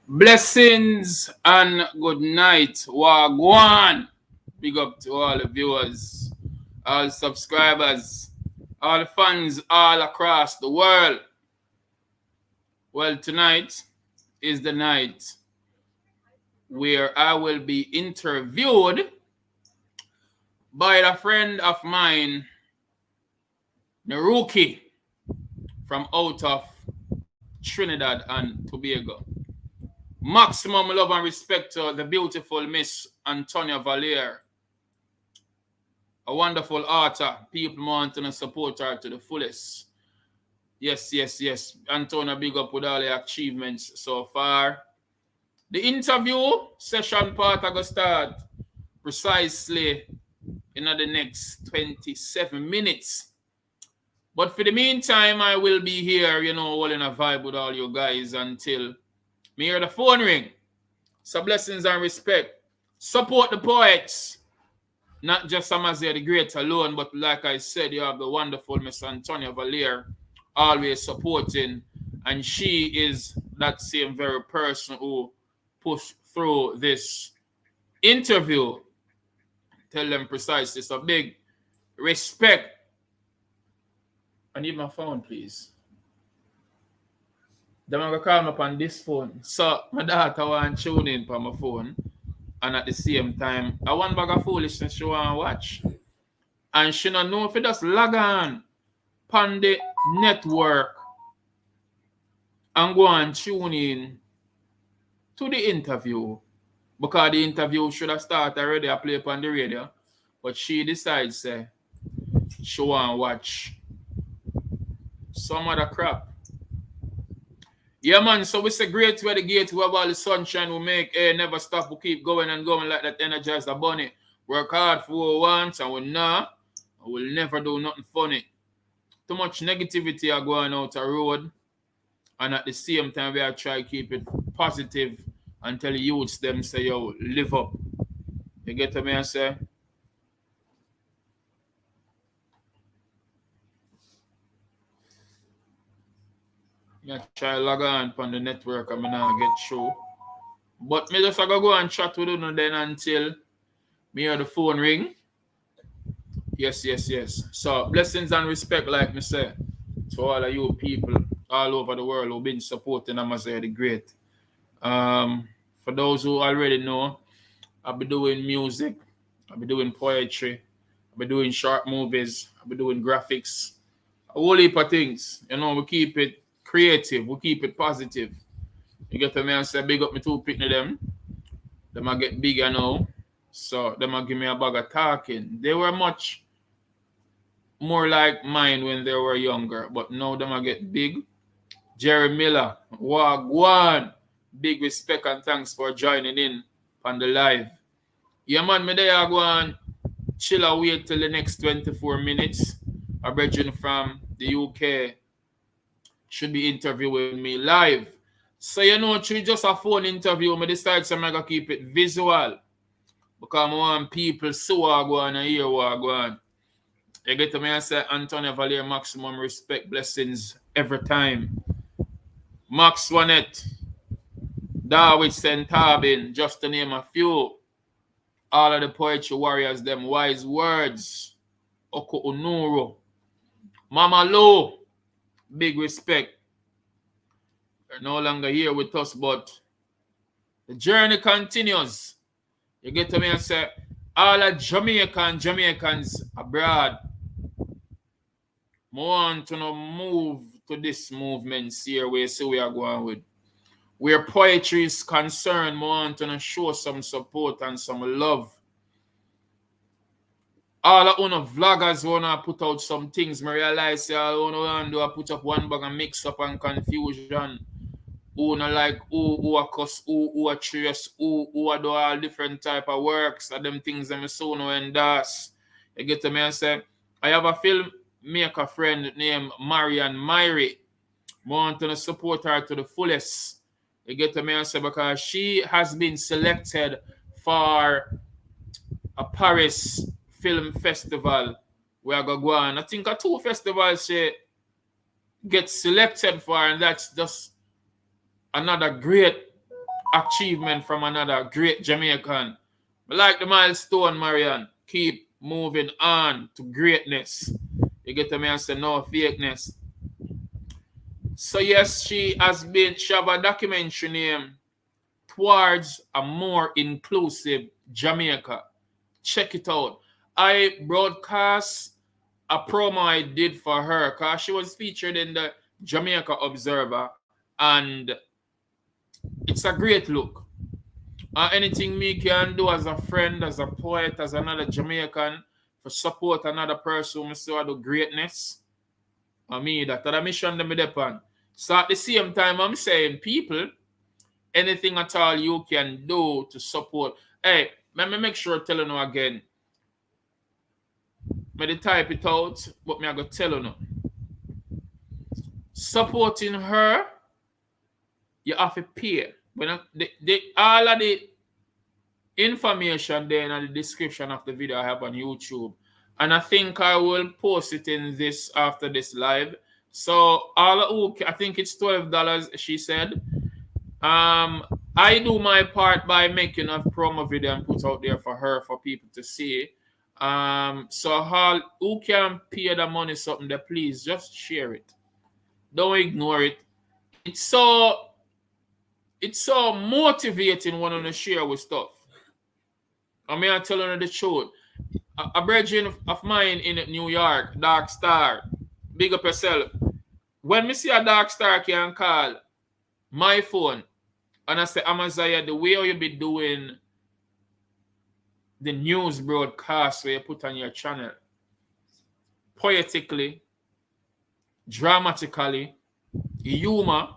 Blessings and good night. Wagwan. Big up to all the viewers, all subscribers, all the fans all across the world. Well, tonight is the night where I will be interviewed by a friend of mine, Nerukhi, from out of Trinidad and Tobago. Maximum love and respect to the beautiful Miss Antonia Valier, a wonderful author. People want to support her to the fullest. Yes. Antonia, big up with all the achievements so far. The interview session part I go start precisely in the next 27 minutes. But for the meantime, I will be here, all in a vibe with all you guys until me hear the phone ring. So blessings and respect. Support the poets. Not just Amaziyah the Great alone, but like I said, you have the wonderful Miss Antonia Valier always supporting. And she is that same very person who pushed through this interview. Tell them precisely. So big respect. I need my phone, please. Then I'm going to call me up on this phone. So my daughter want to tune in on my phone. And at the same time, I want bag of foolishness she want to watch. And she don't know if it just log on the network and go and tune in to the interview. Because the interview should have started already. I play upon the radio. But she decides she want to watch some other crap. Yeah, man, so it's a great way the gate, we have all the sunshine we make, never stop, we keep going and going like that energize the bunny. Work hard for what we want, and we'll never do nothing funny. Too much negativity are going out the road, and at the same time, we are trying to keep it positive and tell the youths them, say, yo, live up. You get what I say? I try to log on the network and I now get through. But me just go and chat with you then until me hear the phone ring. Yes. So blessings and respect, like me say, to all of you people all over the world who've been supporting Amaziyah the Great. For those who already know, I'll be doing music, I'll be doing poetry, I'll be doing short movies, I'll be doing graphics, a whole heap of things. We keep it creative, we keep it positive. You get to me and say, big up me two picking them. Them I get bigger now. So them I give me a bag of talking. They were much more like mine when they were younger, but now them I get big. Jerry Miller, Wagwan. Big respect and thanks for joining in on the live. Yeah, man, me there go and chill and wait till the next 24 minutes. A brethren from the UK should be interviewing me live. So it's just a phone interview. I decide I'm going to keep it visual. Because I want people see what I go on and hear what I go on. You get to me and say, Antonia Valier, maximum respect, blessings every time. Max Wanet, Darwin Sentabin, just to name a few. All of the poetry warriors, them wise words. Oko Unuru. Mama Lo, big respect. They're no longer here with us, but the journey continues. You get to me and say, all the Jamaicans abroad, I want to move to this movement here where we are going with. Where poetry is concerned, I want to show some support and some love. All the vloggers want to put out some things. I realize all want to do put up one bag and mix up and confusion. Who not like who are cuss, who are trace, who are do all different type of works and them things them so no endorse. You get to me and say, I have a filmmaker friend named Marian Myrie. I want to support her to the fullest. You get to me and say, because she has been selected for a Paris film festival where I go on. I think 2 festivals she get selected for, and that's just another great achievement from another great Jamaican. I like the milestone, Marian. Keep moving on to greatness. You get to me and say no fakeness. So yes, she have a documentary name Towards a More Inclusive Jamaica. Check it out. I broadcast a promo I did for her because she was featured in the Jamaica Observer, and it's a great look. Anything me can do as a friend, as a poet, as another Jamaican, for support another person who still do greatness. I mean that the mission them depend. So at the same time, I'm saying, people, anything at all you can do to support. Hey, let me make sure tell you again. Me type it out, but me I go tell you. Supporting her, you have to pay. When all of the information there in the description of the video I have on YouTube. And I think I will post it in this after this live. So I think it's $12, she said. I do my part by making a promo video and put out there for her for people to see. So all who can pay the money something that please just share it. Don't ignore it. It's so motivating when you share with stuff. I mean, I'm telling you the truth. A brethren of mine in New York, Dark Star, big up yourself. When me see a Dark Star can call my phone and I say, Amaziyah, the way you be doing the news broadcast where you put on your channel, poetically, dramatically, humor,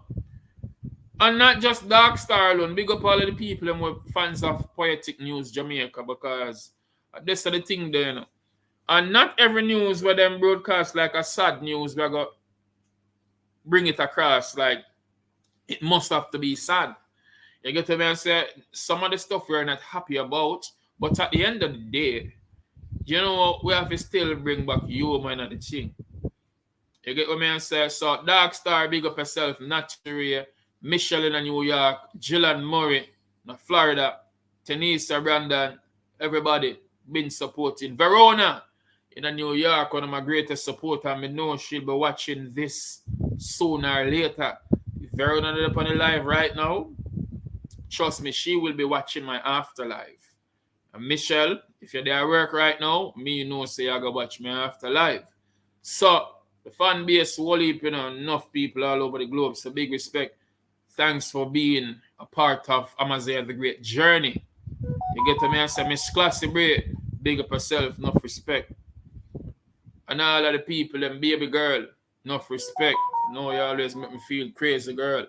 and not just Dark Star alone. Big up all of the people and we're fans of Poetic News Jamaica, because that's the thing there, you know. And not every news where them broadcast like a sad news, we're going to bring it across like it must have to be sad. You get to me and say some of the stuff we're not happy about, but at the end of the day, you know, we have to still bring back humor and the thing. You get what I say? So Dark Star, big up yourself, Naturia, Michelle in New York, Jillian Murray in Florida, Tenisa Brandon, everybody been supporting. Verona in New York, one of my greatest supporters. I know she'll be watching this sooner or later. If Verona is up on the live right now, trust me, she will be watching my afterlife. And Michelle, if you're there at work right now, me know say I go watch my afterlife. So the fan base whole heap, you know, enough people all over the globe. So big respect. Thanks for being a part of Amaziyah the Great journey. You get to me and say, Miss Classy Bray, big up yourself, enough respect. And all of the people, and baby girl, enough respect. You know, you always make me feel crazy, girl.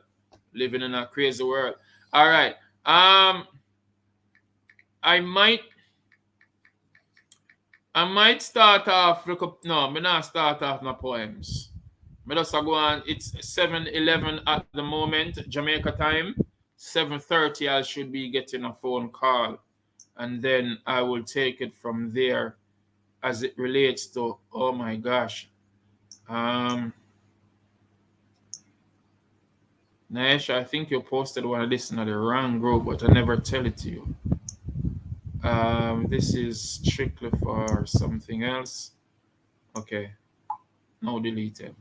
Living in a crazy world. All right. I might start off. No, I'm not start off my poems. I just go on. It's 7:11 at the moment, Jamaica time. 7:30, I should be getting a phone call, and then I will take it from there as it relates to. Oh my gosh. Naesh, I think you posted one of this in the wrong group, but I never tell it to you. This is strictly for something else. Okay. No, deleted.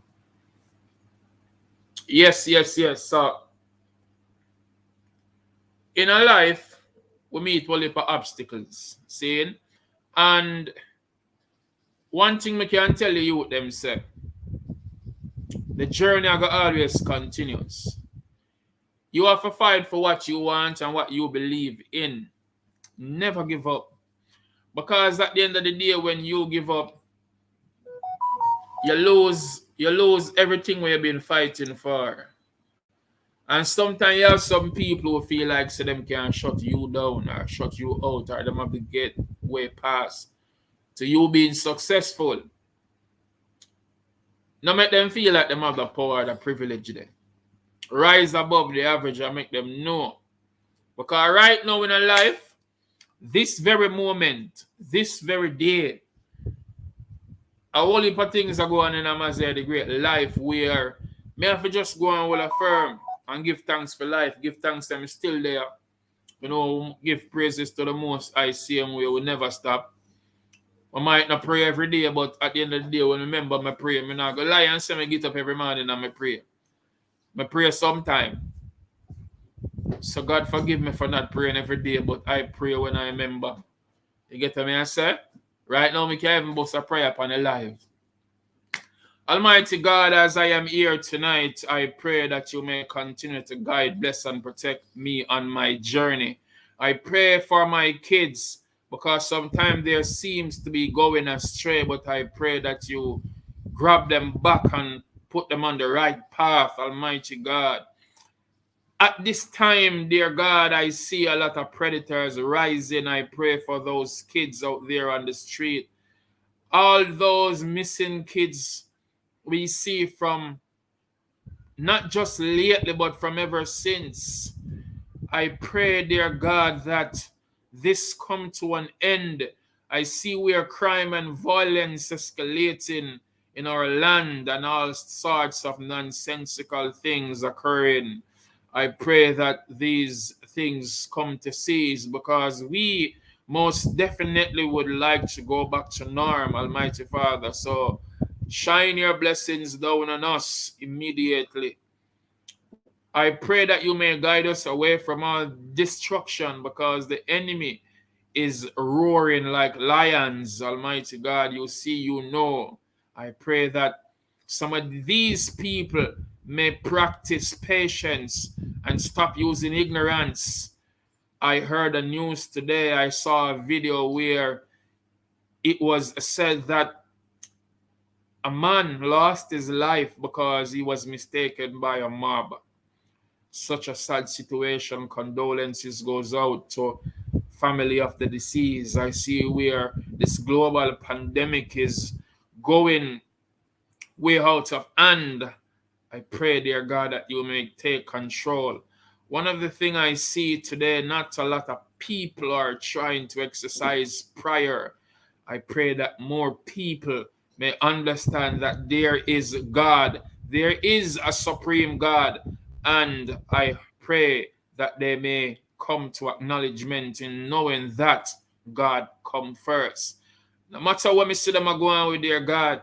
Yes. So, in a life, we meet a lot of obstacles, seeing? And one thing I can tell you, them say, the journey always continues. You have to fight for what you want and what you believe in. Never give up. Because at the end of the day, when you give up, you lose everything we have been fighting for. And sometimes you have some people who feel like so them can shut you down or shut you out, or them have to get way past to you being successful. Now make them feel like them have the power or the privilege there. Rise above the average and make them know. Because right now in our life, this very moment, this very day, a whole heap of things are going on in Amaziyah the Great life where me have to just go and will affirm and give thanks for life. Give thanks that I'm still there. You know, give praises to the Most High, same way we never stop. I might not pray every day, but at the end of the day, when I remember my prayer, I'm not going to lie and say I get up every morning and I pray. I pray sometime. So God forgive me for not praying every day, but I pray when I remember. You get what I say? Right now, I can't even bust a prayer upon a live. Almighty God, as I am here tonight, I pray that you may continue to guide, bless, and protect me on my journey. I pray for my kids, because sometimes there seems to be going astray, but I pray that you grab them back and put them on the right path, Almighty God. At this time, dear God, I see a lot of predators rising. I pray for those kids out there on the street. All those missing kids we see from not just lately, but from ever since. I pray, dear God, that this come to an end. I see where crime and violence escalating in our land and all sorts of nonsensical things occurring. I pray that these things come to cease, because we most definitely would like to go back to norm, Almighty Father. So shine your blessings down on us immediately. I pray that you may guide us away from all destruction, because the enemy is roaring like lions, Almighty God. You see, you know. I pray that some of these people may practice patience and stop using ignorance. I heard the news today. I saw a video where it was said that a man lost his life because he was mistaken by a mob. Such a sad situation. Condolences goes out to family of the deceased. I see where this global pandemic is going way out of hand. I pray, dear God, that you may take control. One of the things I see today, not a lot of people are trying to exercise prayer. I pray that more people may understand that there is God. There is a supreme God. And I pray that they may come to acknowledgement in knowing that God come first. No matter what me see them are going with, dear God,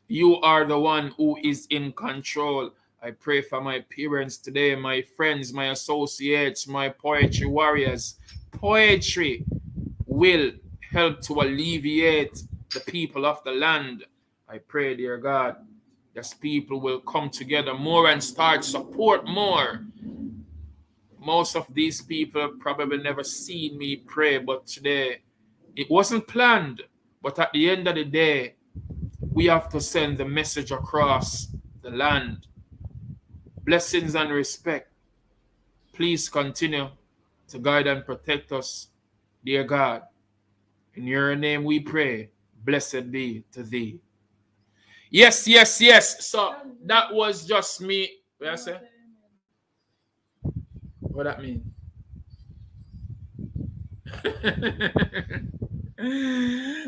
you are the one who is in control. I pray for my parents today, my friends, my associates, my poetry warriors. Poetry will help to alleviate the people of the land. I pray, dear God, that people will come together more and start support more. Most of these people probably never seen me pray, but today it wasn't planned. But at the end of the day, we have to send the message across the land. Blessings and respect. Please continue to guide and protect us, dear God. In your name we pray. Blessed be to thee. Yes, yes, yes. So that was just me. What I say? What that mean?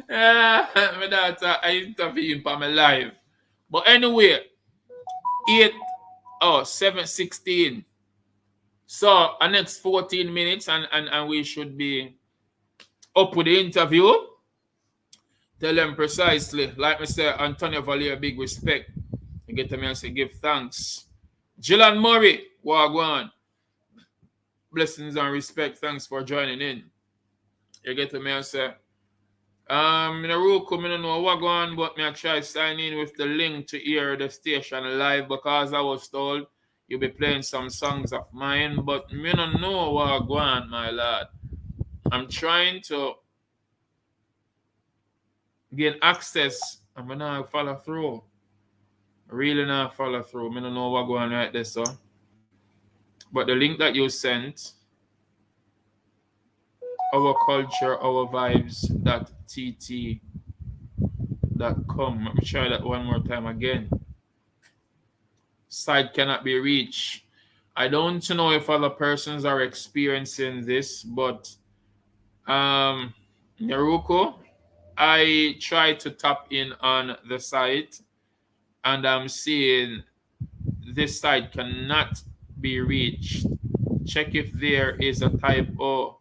My daughter, I intervene for my life. But anyway, 7:16. So the next 14 minutes and we should be up with the interview. Tell them precisely. Like I said, Antonio Valier, big respect. You get to me and say, give thanks. Gillan Murray, Wagwan. Blessings and respect. Thanks for joining in. You get to me and say, Nerukhi, I don't know what going on, but I try to sign in with the link to hear the station live, because I was told you'll be playing some songs of mine, but I don't know what going on, my lad. I'm trying to get access. I'm not follow through. Really not follow through. I don't know what going on right there, so. But the link that you sent, ourcultureourvibz.tt.com. Let me try that one more time again. Site cannot be reached. I don't know if other persons are experiencing this, but Nerukhi, I tried to tap in on the site and I'm seeing this site cannot be reached. Check if there is a typo.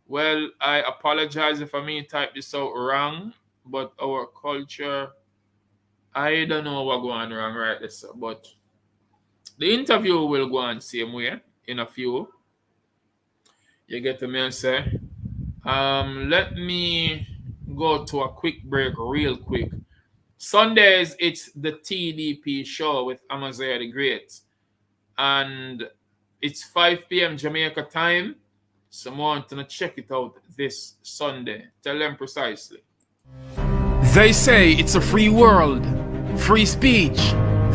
Well, I apologize if I may type this out wrong, but our culture, I don't know what going wrong right this, but the interview will go on same way in a few. You get to me and say. Let me go to a quick break real quick. Sundays, it's the TDP show with Amaziyah the Great. And it's 5 p.m. Jamaica time. Someone to check it out this Sunday. Tell them precisely. They say it's a free world, free speech.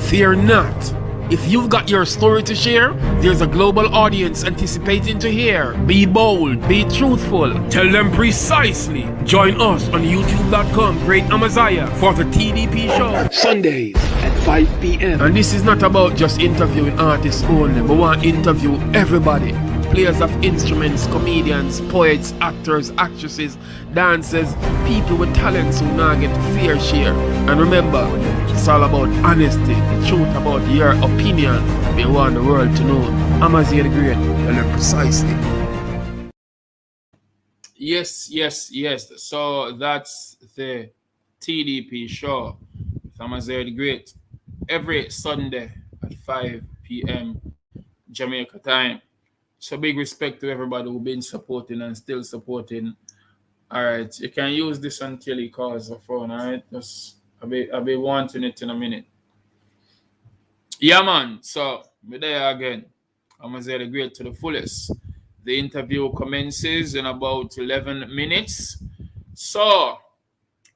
Fear not. If you've got your story to share, there's a global audience anticipating to hear. Be bold, be truthful. Tell them precisely. Join us on youtube.com, Great Amaziyah, for the TDP show. Sundays at 5 p.m. And this is not about just interviewing artists only, but we want to interview everybody. Players of instruments, comedians, poets, actors, actresses, dancers, people with talents who now get fair share. And remember, it's all about honesty, the truth about your opinion. We want the world to know. Amaziyah the Great, tell them precisely. Yes. So that's the TDP show with Amaziyah the Great. Every Sunday at 5 p.m. Jamaica time. So big respect to everybody who's been supporting and still supporting. All right, you can use this until he calls the phone. All right, I'll be wanting it in a minute. Yeah, man. So we're there again. I'm gonna say the great to the fullest. The interview commences in about 11 minutes. So,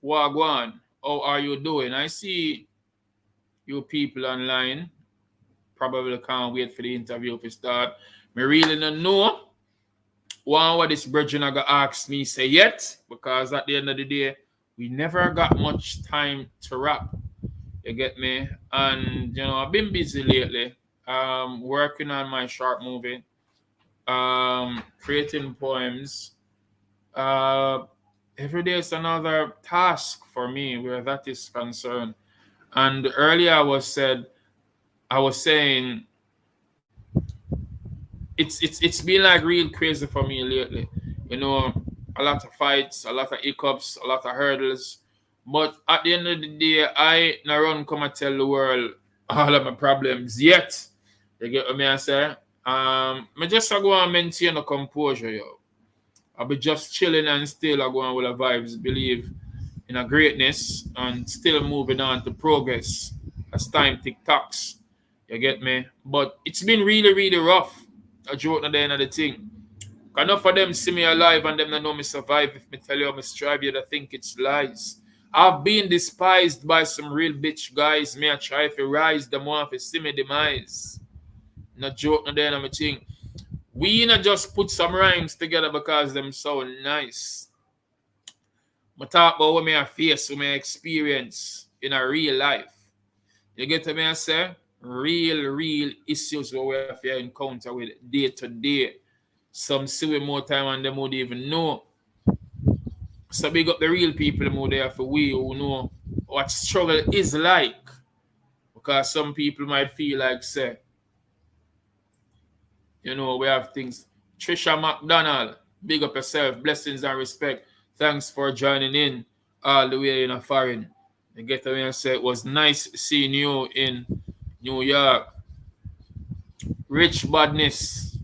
Wagwan, how are you doing? I see you people online. Probably can't wait for the interview to start. Me really don't know what this brethren are gonna ask me say yet, because at the end of the day, we never got much time to rap. You get me? And I've been busy lately. Working on my short movie, creating poems. Every day is another task for me where that is concerned. And earlier I was saying it's been like real crazy for me lately. A lot of fights, a lot of hiccups, a lot of hurdles. But at the end of the day, I not run come and tell the world all of my problems yet. You get what I say? I just go and maintain the composure, yo. I'll be just chilling and still I go on with the vibes, believe in a greatness and still moving on to progress as time tick-tocks. You get me? But it's been really, really rough. A joke at the end of the thing. Enough of them see me alive and them not know me survive. If me tell you I'm strive, you think it's lies. I've been despised by some real bitch guys. Me I try to rise, them want to see me demise. Not joke at the end of the thing. We not just put some rhymes together because them so nice. I talk about what I face, what I experience in a real life. You get what I say? Real issues what we have to encounter with day to day. Some see we more time and them would even know. So big up the real people more there for we who know what struggle is like. Because some people might feel like say, we have things. Trisha McDonald, big up yourself, blessings and respect. Thanks for joining in all the way in a foreign. You get away and say it was nice seeing you in New York. Rich Badness,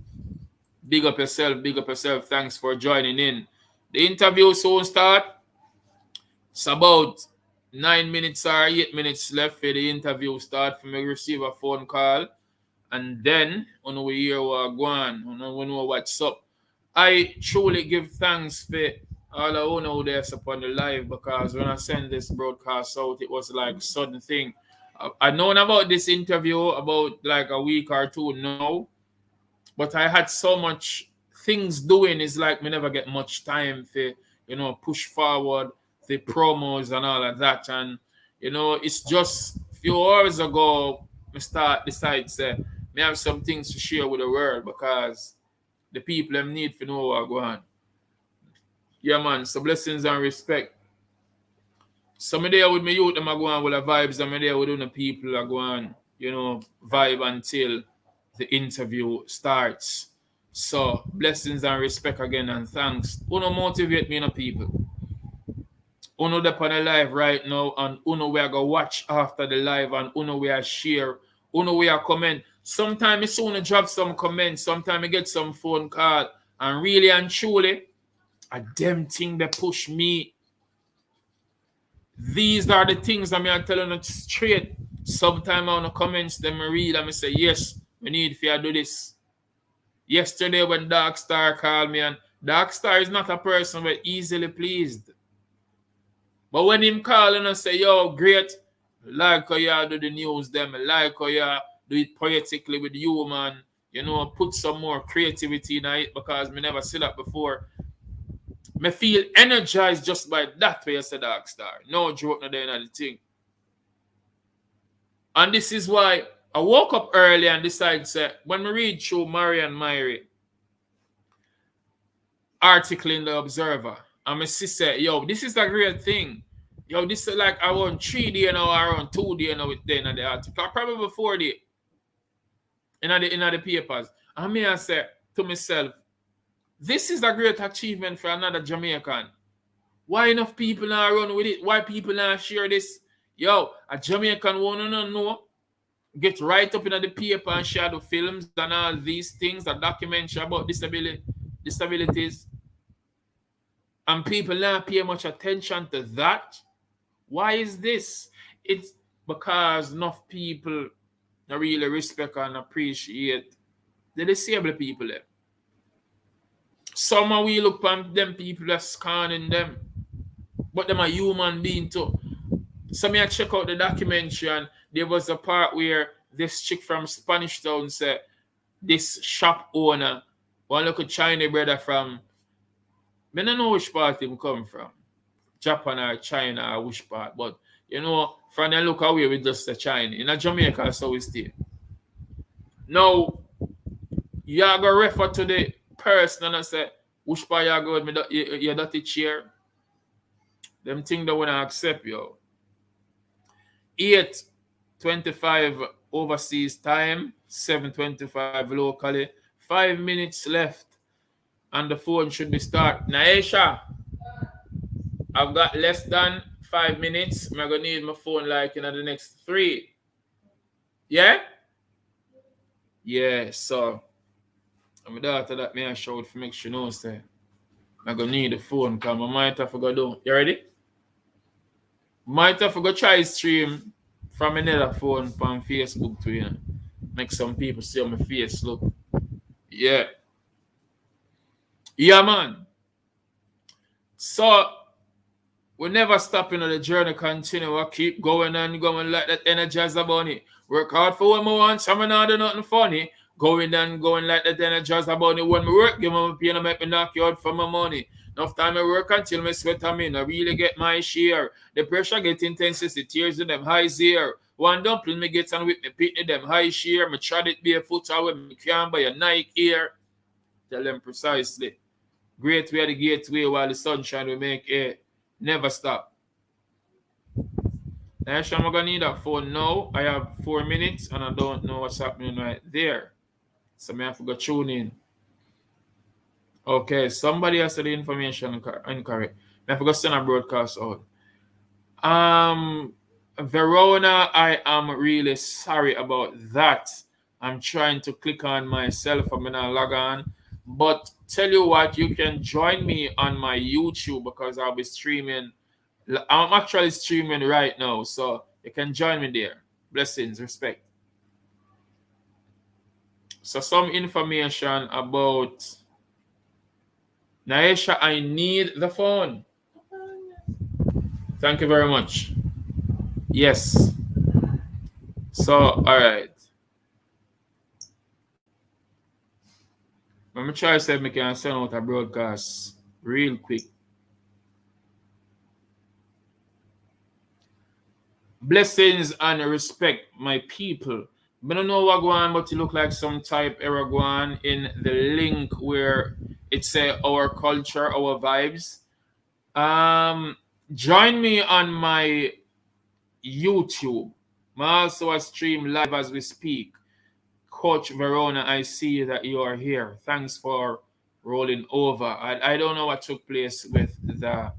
big up yourself. Thanks for joining in. The interview soon start. It's about 9 minutes or 8 minutes left for the interview start for me to receive a phone call. And then, when we hear what going on, we know what's up. I truly give thanks for all I know there upon the live, because when I send this broadcast out, it was like sudden thing. I known about this interview about like a week or two now, but I had so much things doing. It's like we never get much time for push forward the promos and all of that. And it's just a few hours ago I decide say me have some things to share with the world, because the people them need to know what go on. Yeah, man. So blessings and respect. Some day with me youth them are going with the vibes, and me there with the people are going, vibe until the interview starts. So blessings and respect again and thanks. Uno motivate me, people. Uno up on the live right now, and Uno we are go watch after the live, and Uno we are share. Uno we are comment. Sometimes it's Uno drop some comments. Sometimes I get some phone call, and really and truly, a damn thing that push me. These are the things that I'm telling you straight. Sometimes on the comments, them read and I say, yes, we need to do this. Yesterday when Dark Star called me, and Dark Star is not a person who easily pleased. But when him calling and say, yo, great, like how you do the news, them, like how you do it poetically with you, man. You know, put some more creativity in it because me never see that before. Me feel energized just by that way you say Dark Star. No joke, no day, the thing. And this is why I woke up early and decided to say, when we read through Marian Myrie article in the Observer, and my sister, yo, this is a great thing. Yo, this is like around 3 days now, around 2 days now with the article. Probably 4 days in the papers. And me I say to myself, this is a great achievement for another Jamaican. Why enough people not run with it? Why people not share this? Yo, a Jamaican want to know. Get right up in the paper and share the films and all these things, the documentary about disabilities. And people not pay much attention to that. Why is this? It's because enough people don't really respect and appreciate the disabled people there. Some of we look on them people that's scanning them, but them a human being too. So me I check out the documentary, and there was a part where this chick from Spanish Town said this shop owner, one look at Chinese brother from, I don't know which part him come from, Japan or China or which part, but you know, from the look away with just the China. In a Jamaica, so we stay. Now, you are going to refer to the person and I say, which part you go with me, you dirty chair? Them things that want to accept you. 8:25 overseas time, 7:25 locally, 5 minutes left, and the phone should be start. Naisha, I've got less than 5 minutes. I'm gonna need my phone like in the next 3. Yeah? Yeah, so I'm daughter that me I showed for make sure know say I'm gonna need the phone because I might have to go do. You ready? Might have to go try stream from another phone on Facebook to you. Make some people see on my face. Look. Yeah. Yeah, man. So we never stop in the journey, continue. We keep going and going like that energize about it. Work hard for what we want. Some not do nothing funny. Going and going like that energize about it. When we work, give me pain and make me knock you out for my money. Enough time I work until my sweat I'm in. I really get my share. The pressure get intensity. Tears in them high here. One dumpling me get and with me pitney them high share. Me trod it barefoot away. Me can't buy a Nike here. Tell them precisely. Great way the gateway while the sunshine will make it. Never stop. Now, I'm going to need that phone now. I have 4 minutes and I don't know what's happening right there. So I have to go tune in. Okay, somebody has said the information incorrect. I have to go send a broadcast out. Verona, I am really sorry about that. I'm trying to click on myself. I'm going to log on. But tell you what, you can join me on my YouTube because I'll be streaming. I'm actually streaming right now, so you can join me there. Blessings, respect. So some information about Naisha, I need the phone. Thank you very much. Yes. So, all right. Let me try to see if I can send out a broadcast real quick. Blessings and respect, my people. I don't know what going on, but it look like some type error going in the link where it say our culture, our vibes. Join me on my YouTube. I also stream live as we speak. Coach Verona, I see that you are here. Thanks for rolling over. I don't know what took place with the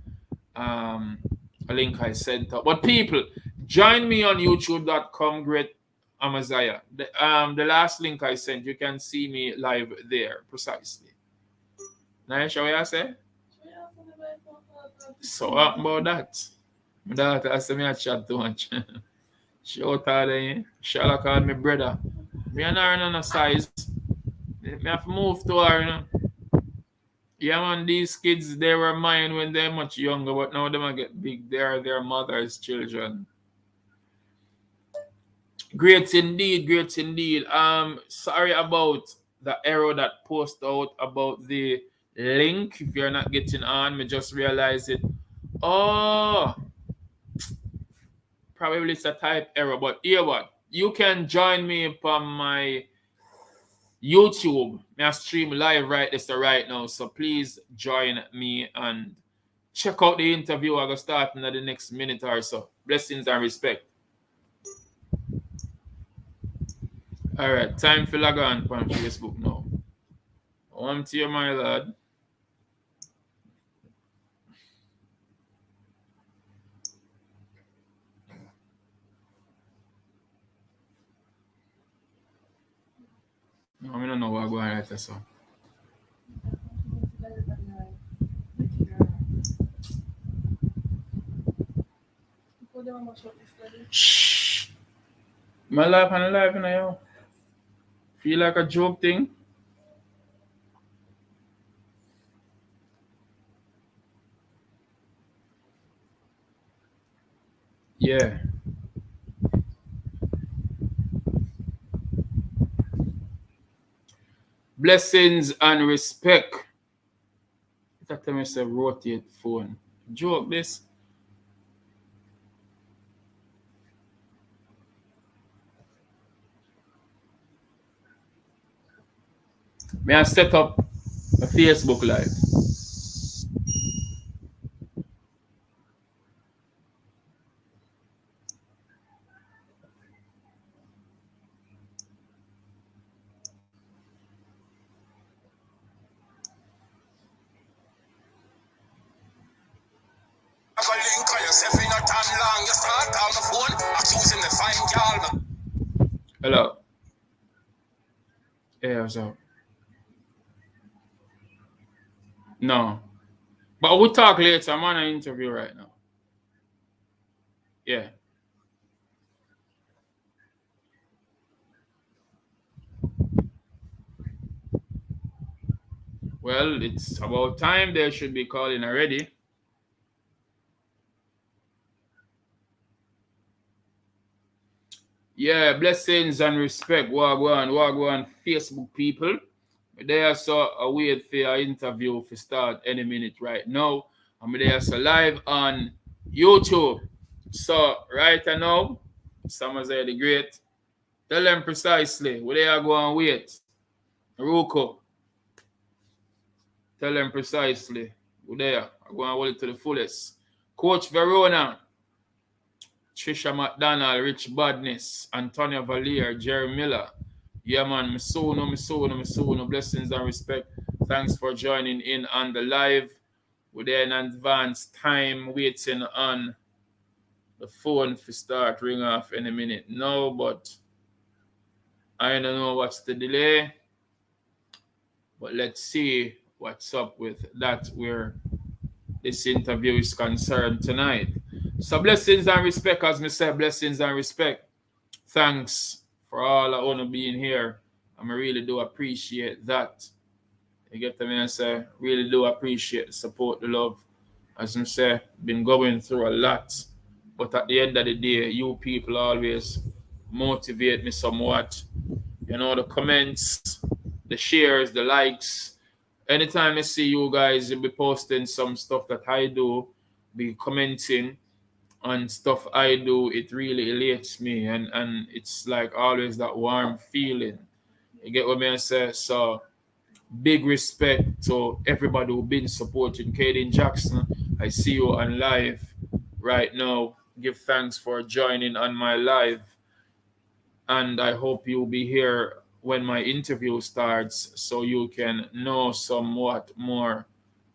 link I sent up. But people, join me on youtube.com, great Amaziyah. The last link I sent, you can see me live there, precisely. Now, shall I say? So what about that? My daughter asked me I chat too much. She out there, Shala called me brother. Me and her on a size. Me have to move to her, you know. Yeah, man, these kids, they were mine when they're much younger, but now they might get big. They are their mother's children. Great indeed, great indeed. Sorry about the error that post out about the link. If you're not getting on, me just realized it. Oh, probably it's a type error, but here what? You can join me upon my YouTube. I stream live right this right now, so please join me and check out the interview. I'm gonna start in the next minute or so. Blessings and respect. All right, time for log on Facebook now. On to you, my lad. No, I don't know what I'm going to write, so. Shh. My life and life, you know. Feel like a joke thing. Yeah. Blessings and respect. That time I say rotate phone. Joke this. May I set up a Facebook live? Hello. Yeah, what's up? No. But we'll talk later. I'm on an interview right now. Yeah. Well, it's about time they should be calling already. Yeah, blessings and respect. Wagwan, Facebook people. There so a wait for your interview to start any minute right now. I'm there so live on YouTube. So right now, Amaziyah the Great. Tell them precisely where they are going to wait. Nerukhi. Tell them precisely where they are going to hold it to the fullest. Coach Verona. Trisha McDonald, Rich Badness, Antonio Valier, Jerry Miller. Yeah, man, Misono. Blessings and respect. Thanks for joining in on the live. We're there in advance time waiting on the phone to start ring off any minute now, but I don't know what's the delay. But let's see what's up with that where this interview is concerned tonight. So blessings and respect, as me said, blessings and respect. Thanks for all I want to being here. I really do appreciate that. You get to me and say, really do appreciate the support, the love. As I say, been going through a lot. But at the end of the day, you people always motivate me somewhat. You know, the comments, the shares, the likes. Anytime I see you guys, you'll be posting some stuff that I do, be commenting on stuff I do, it really elates me. And it's like always that warm feeling. You get what I say? So big respect to everybody who's been supporting Kaden Jackson. I see you on live right now. Give thanks for joining on my live. And I hope you'll be here when my interview starts, so you can know somewhat more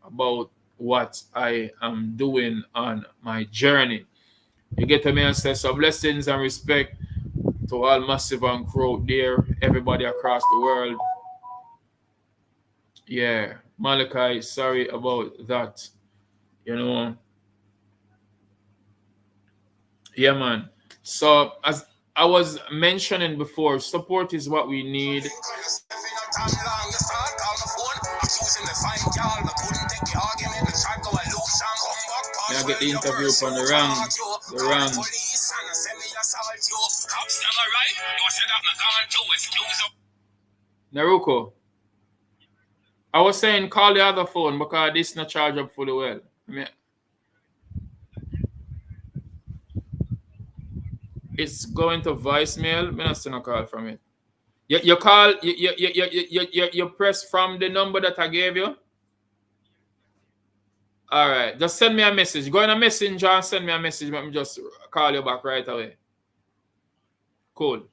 about what I am doing on my journey. You get to me and say, so blessings and respect to all Massive and Crow there, everybody across the world. Yeah, Malachi, sorry about that. You know. Yeah, man. So as I was mentioning before, support is what we need. I get the interview from the wrong. Nerukhi, I was saying call the other phone because this not charge up fully well. It's going to voicemail. I'm not seeing a call from it. You call, you press from the number that I gave you. All right, just send me a message. Go in a messenger and send me a message. Let me just call you back right away. Cool.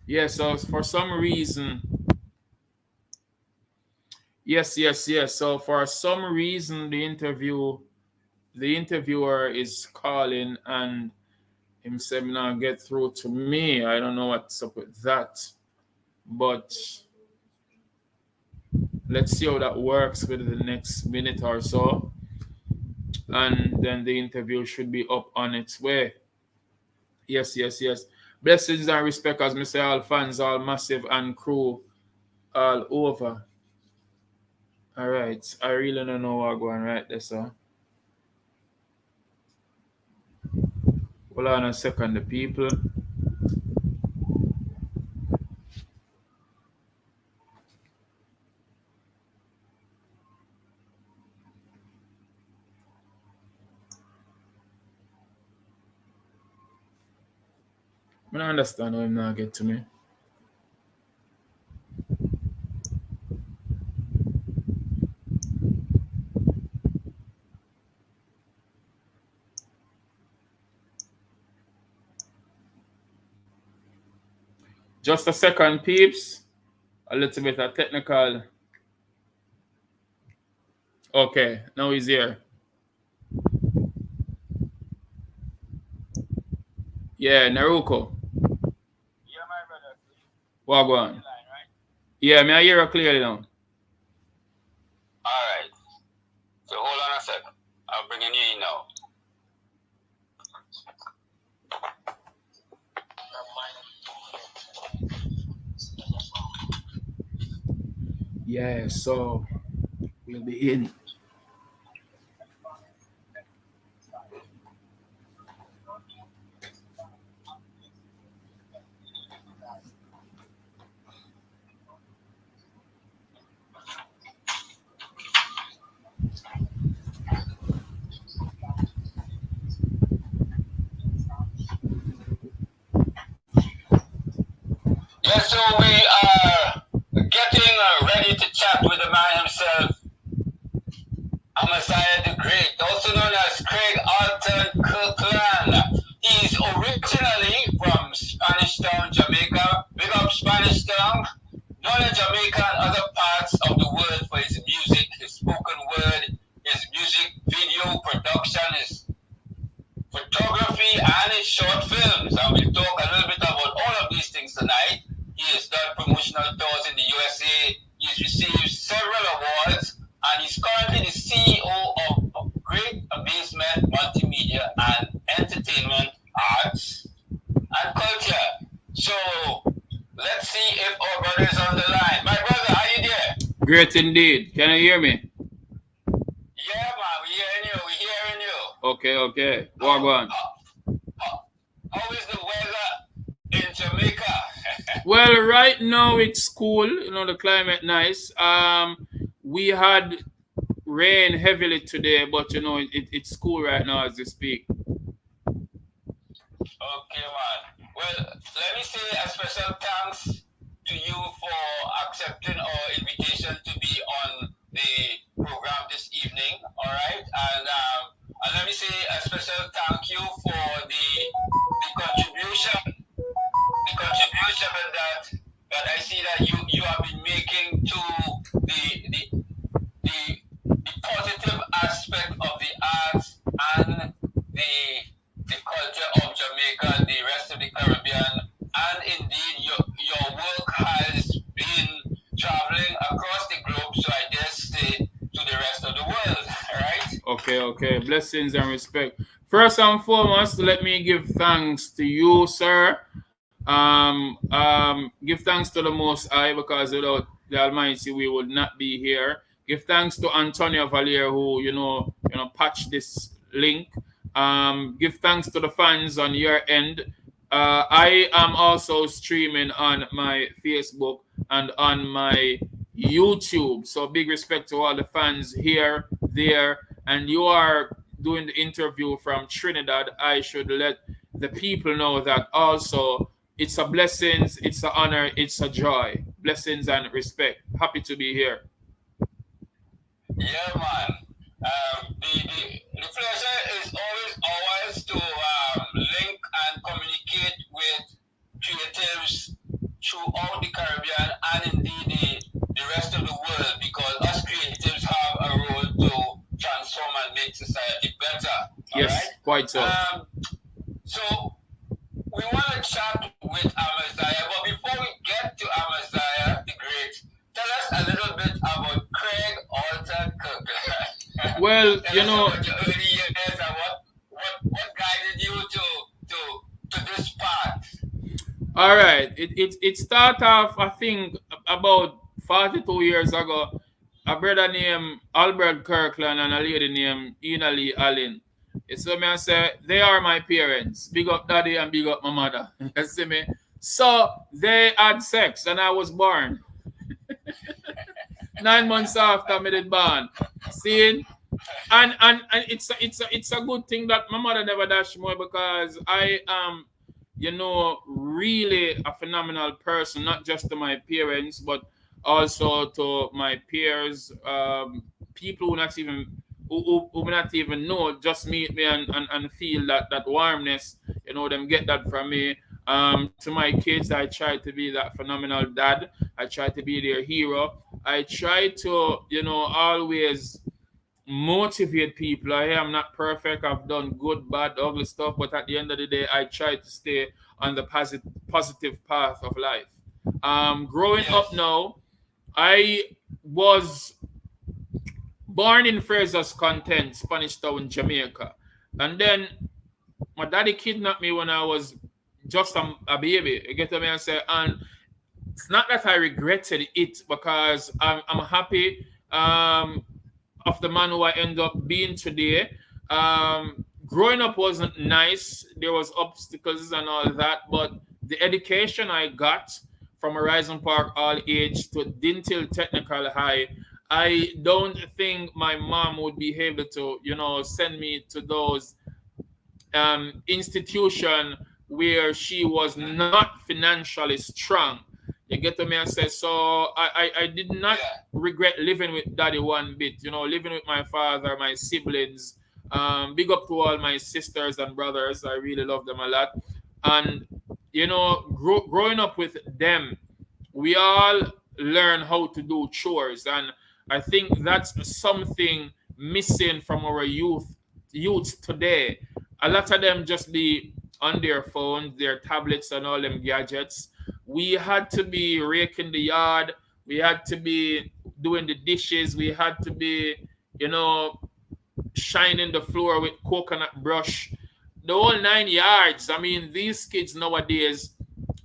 Yeah, so for some reason, yes. So for some reason, the interviewer is calling and him said not get through to me. I don't know what's up with that, but let's see how that works within the next minute or so, and then the interview should be up on its way. Yes. Blessings and respect, as me say, all fans, all Massive and Crew, all over. All right, I really don't know what I'm going right there, so. Hold on a second, the people. I don't understand how him not get to me. Just a second, peeps. A little bit of technical. Okay, now he's here. Yeah, Nerukhi. Yeah, my brother. Wagwan. Line, right? Yeah, me I hear you clearly now. Alright. So hold on a second. I'm bringing you in now. Yeah, so we'll be in. Yeah, so we are getting ready to chat with the man himself, Amaziyah the Great, also known as Craig Alton Kirkland. He's originally from Spanish Town, Jamaica. Big up Spanish Town. Known in Jamaica and other parts of the world for his music, his spoken word, his music video production, his photography, and his short films. And we'll talk a little bit about all of these things tonight. He has done promotional tours in the USA. He's received several awards, and he's currently the CEO of Great Amazement Multimedia and Entertainment Arts and Culture. So let's see if our brother is on the line. My brother, are you there? Great indeed. Can you hear me? Yeah, man, we're hearing you. Okay. Wagwan. How is the weather in Jamaica? Well, right now it's cool. You know, the climate nice. We had rain heavily today, but you know it's cool right now as we speak. Okay, man. Well, let me say a special thanks to you for accepting our invitation to be on the program this evening. All right, and let me say a special thank you for the contribution that you have been making to the positive aspect of the arts and the culture of Jamaica, the rest of the Caribbean, and indeed your work has been traveling across the globe, so I dare say to the rest of the world, right? Okay. Blessings and respect. First and foremost, let me give thanks to you, sir. Give thanks to the Most High, because without the Almighty, we would not be here. Give thanks to Antonio Valier, who patched this link. Give thanks to the fans on your end. I am also streaming on my Facebook and on my YouTube. So big respect to all the fans here, there, and you are doing the interview from Trinidad. I should let the people know that also. It's a blessings, it's an honor, it's a joy. Blessings and respect. Happy to be here. Yeah, man. The pleasure is always ours to link and communicate with creatives throughout the Caribbean and indeed the rest of the world, because us creatives have a role to transform and make society better. Yes, right? quite so. So we want to chat with Amaziyah, but before we get to Amaziyah, the great, tell us a little bit about Craig Alton Kirkland. Well, tell us about your early years and what guided you to this path. All right. It started off, I think, about 42 years ago. A brother named Albert Kirkland and a lady named Ina Lee Allen. So me I say, they are my parents. Big up daddy and big up my mother. You see me? So they had sex and I was born. 9 months after me did born. See? And it's a good thing that my mother never dashed me, because I am, really a phenomenal person, not just to my parents, but also to my peers, people who not even know, just meet me and feel that warmness, them get that from me. To my kids, I try to be that phenomenal dad. I try to be their hero. I try to, always motivate people. I am not perfect. I've done good, bad, ugly stuff, but at the end of the day, I try to stay on the positive path of life. Growing up now, I was born in Fraser's Content, Spanish Town, Jamaica. And then my daddy kidnapped me when I was just a baby. You get what I say? And it's not that I regretted it, because I'm happy of the man who I end up being today. Growing up wasn't nice. There was obstacles and all that, but the education I got from Horizon Park All Age to Dintil Technical High, I don't think my mom would be able to, send me to those institution where she was not financially strong. You get what I say? So I did not regret living with daddy one bit, living with my father, my siblings. Big up to all my sisters and brothers. I really love them a lot. And, growing up with them, we all learn how to do chores. And I think that's something missing from our youth today. A lot of them just be on their phones, their tablets and all them gadgets. We had to be raking the yard. We had to be doing the dishes. We had to be, shining the floor with coconut brush. The whole 9 yards. I mean, these kids nowadays,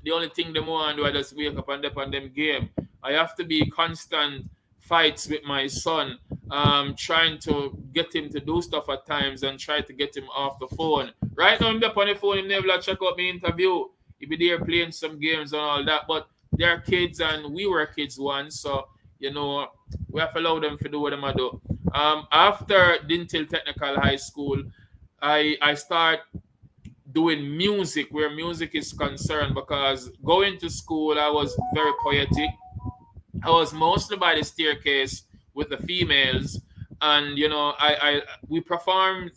the only thing they want to do is just wake up and dip on them game. I have to be constant fights with my son, trying to get him to do stuff at times and try to get him off the phone. Right now, I'm up on the phone, he never check out my interview. He be there playing some games and all that, but they're kids and we were kids once, so, we have to allow them to do what they do. After Dintil Technical High School, I start doing music where music is concerned, because going to school, I was very poetic. I was mostly by the staircase with the females, and we performed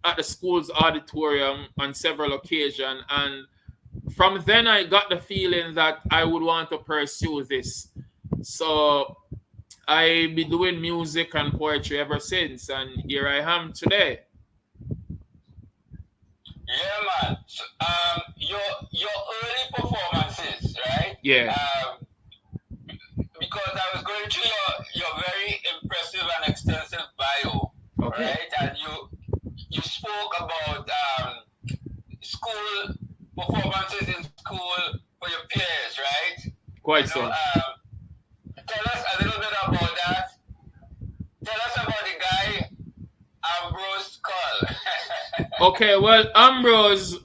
at the school's auditorium on several occasions. And from then I got the feeling that I would want to pursue this. So I be doing music and poetry ever since, and here I am today. Yeah, man. So, your early performances, right? Yeah. Because I was going through your very impressive and extensive bio, Okay. right? And you spoke about school performances in school for your peers, right? Quite so. Tell us a little bit about that. Tell us about the guy Ambrose Skull. Okay, well, Ambrose,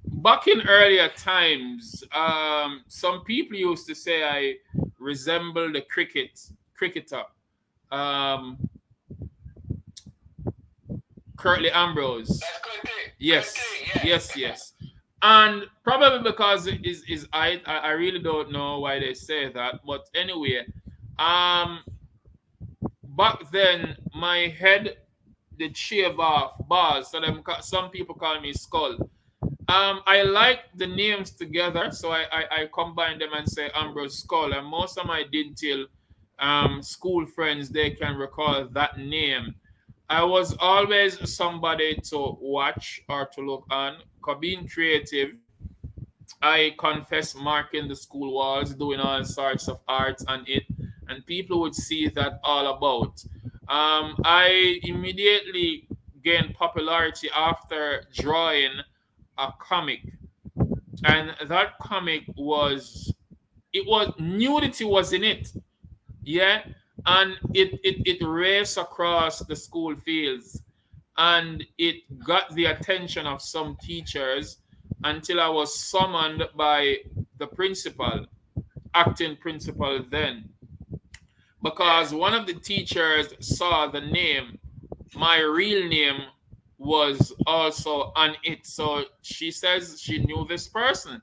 back in earlier times, some people used to say I resemble the cricketer, Curtly Ambrose. That's good. Yes, Good, yes. And probably because it is I really don't know why they say that, but anyway, back then my head did shave off bars, so some people call me Skull. I like the names together, so I combine them and say Ambrose Skull, and most of my dental school friends, they can recall that name. I was always somebody to watch or to look on. 'Cause being creative, I confess marking the school walls, doing all sorts of arts and it, and people would see that all about. I immediately gained popularity after drawing a comic, and that comic was nudity was in it, yeah, and it raced across the school fields, and it got the attention of some teachers until I was summoned by the principal, acting principal then, because one of the teachers saw the name, my real name was also on it. So she says she knew this person.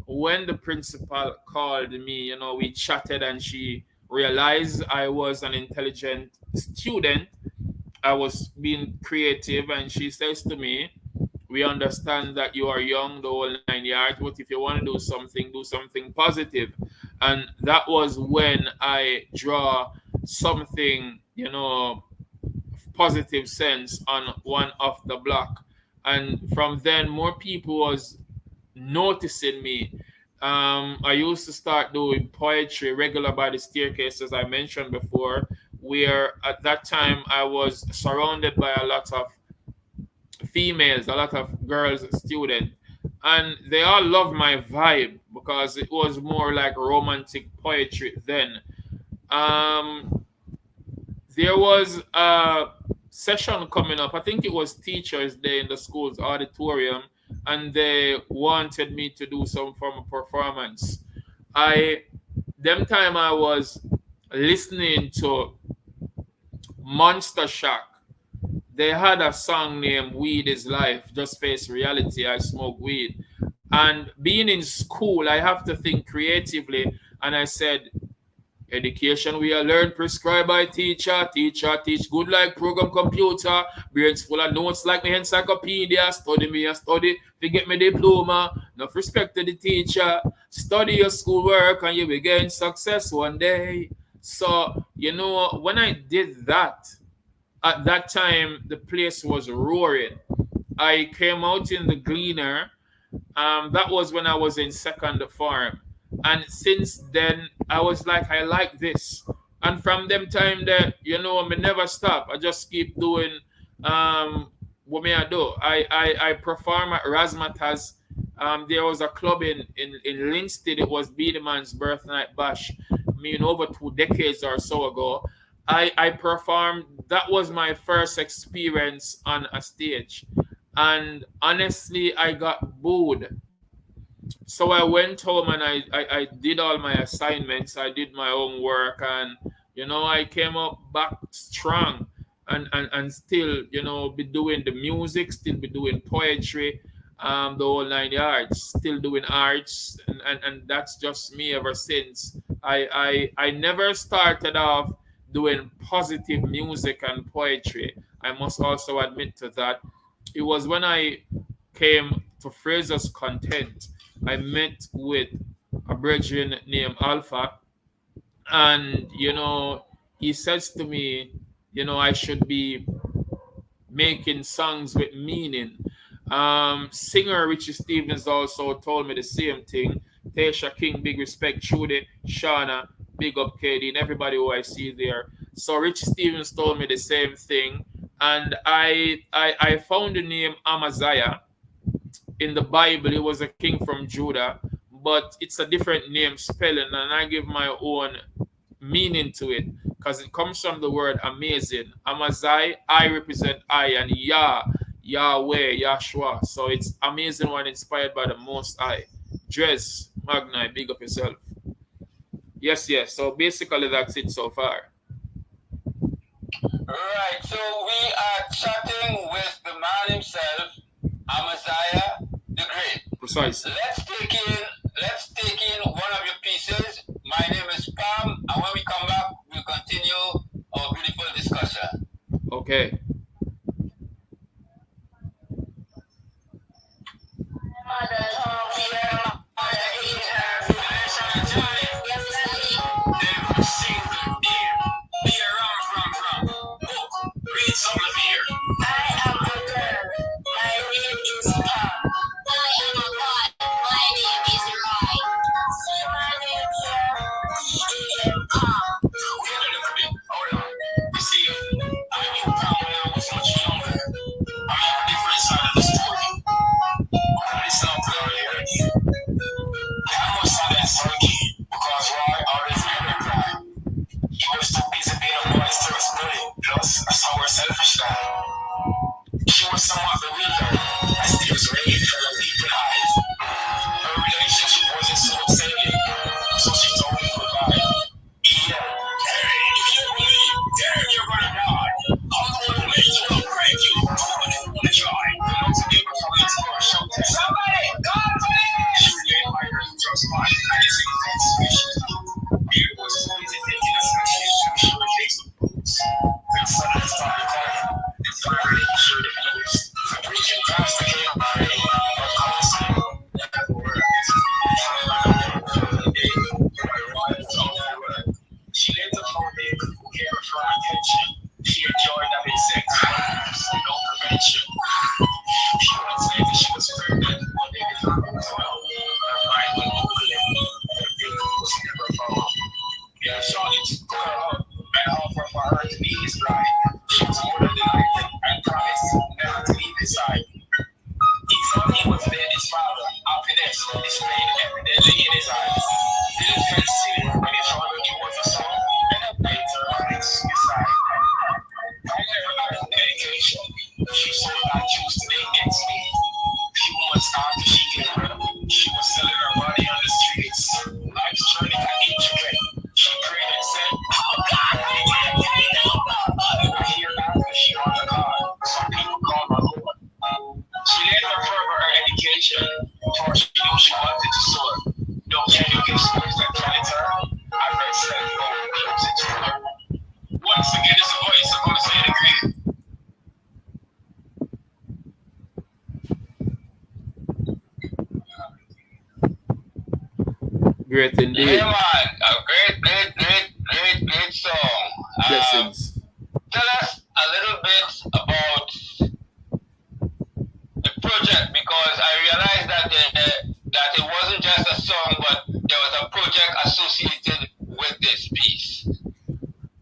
When the principal called me, we chatted, and she realized I was an intelligent student. I was being creative, and she says to me, "We understand that you are young, the whole 9 yards, but if you want to do something positive." And that was when I draw something, positive sense on one of the block. And from then, more people was noticing me. I used to start doing poetry regular by the staircase, as I mentioned before, where at that time I was surrounded by a lot of females, a lot of girls, students, and they all loved my vibe because it was more like romantic poetry then. There was a session coming up. I think it was Teachers' Day in the school's auditorium, and they wanted me to do some form of performance. Them time I was listening to Monster Shock. They had a song named Weed is Life, Just Face Reality, I Smoke Weed. And being in school, I have to think creatively. And I said, education we are learn prescribed by teacher teach good like program computer, brains full of notes like me encyclopedia, study me a study to get me diploma, enough respect to the teacher, study your schoolwork and you will gain success one day. So when I did that, at that time the place was roaring. I came out in the Gleaner. That was when I was in second form. And since then, I was like, I like this. And from them time that, me never stop. I just keep doing what me I do. I perform at Razzmatazz. There was a club in Linstead. It was Beenie Man's birth night bash. Over 2 decades or so ago. I performed. That was my first experience on a stage. And honestly, I got booed. So I went home and I did all my assignments. I did my own work, and I came up back strong and still be doing the music, still be doing poetry, the whole 9 yards, still doing arts, and that's just me ever since. I never started off doing positive music and poetry. I must also admit to that. It was when I came to Fraser's content, I met with a brethren named Alpha, and he says to me, I should be making songs with meaning. Singer Richie Stevens also told me the same thing. Tasha King, big respect. Trudy, Shauna, big up KD, and everybody who I see there. So Richie Stevens told me the same thing, and I found the name Amaziyah in the Bible. He was a king from Judah, but it's a different name spelling, and I give my own meaning to it because it comes from the word amazing. Amazai, I represent I, and Yah, Yahweh, Yahshua. So it's amazing one inspired by the Most High. Dress, Magni, big up yourself. Yes. So basically that's it so far. Right, so we are chatting with the man himself, Amaziyah the Great. Precisely. Let's take in one of your pieces. My name is Pam, and when we come back, we'll continue our beautiful discussion. Okay. Read some of here. I am a girl. My name is Pam. I am a boy. My name is Roy. Say my name here. D.A.M. Pam. Wait a little bit. Hold on. You see, I knew Pam when I was much younger. I'm on a different side of the story. It's not clear here. I must have that Nerukhi because Roy always made me cry. He was too busy being a boy's first bully. Plus, I saw her selfish guy. She was somewhat bewildered as tears rained from her weeping eyes. Her relationship wasn't so exciting, so she told me goodbye. Yeah. Hey, if you believe, damn, you're gonna die. I'm the one who made you up, break you. I'm the one who wanna try. The notes of paper from the store shelter. Somebody, God, please! She relayed my hurt just fine. I didn't see the situation. Peter was too busy thinking of some she would take some boots. Then suddenly started crying. And finally, she would have noticed. Reaching past the cave of praying, but honestly, that word is she later told me who gave her for attention. She enjoyed having sex, no prevention. She once said that she was pregnant one day before it was well. Her mind went open, her baby was never found. Yeah, Charlotte took her up and offered for her to be his bride. She was more than delighted and promised never to leave his side. He thought he would fear his father. Happiness displayed evidently in his eyes. Didn't feel silly when he thought he was a son and later commits suicide. I never got a dedication. She sold that juice to make ends meet. Few months after she gave birth, she was selling her body on the streets. Life's journey got intricate. She prayed and said, "Oh God, I can't take no more." I hear after she was a God. Some people call her Lord. She later furthered her education, for she knew she wanted to soar. No, can you give stories that can turn? I read said, "Go close it to her." Once again, it's a voice of Amaziyah the Great. Great indeed. Yeah, man. A great song. Blessings. Tell us a little bit about the project, because I realized that it wasn't just a song, but there was a project associated with this piece.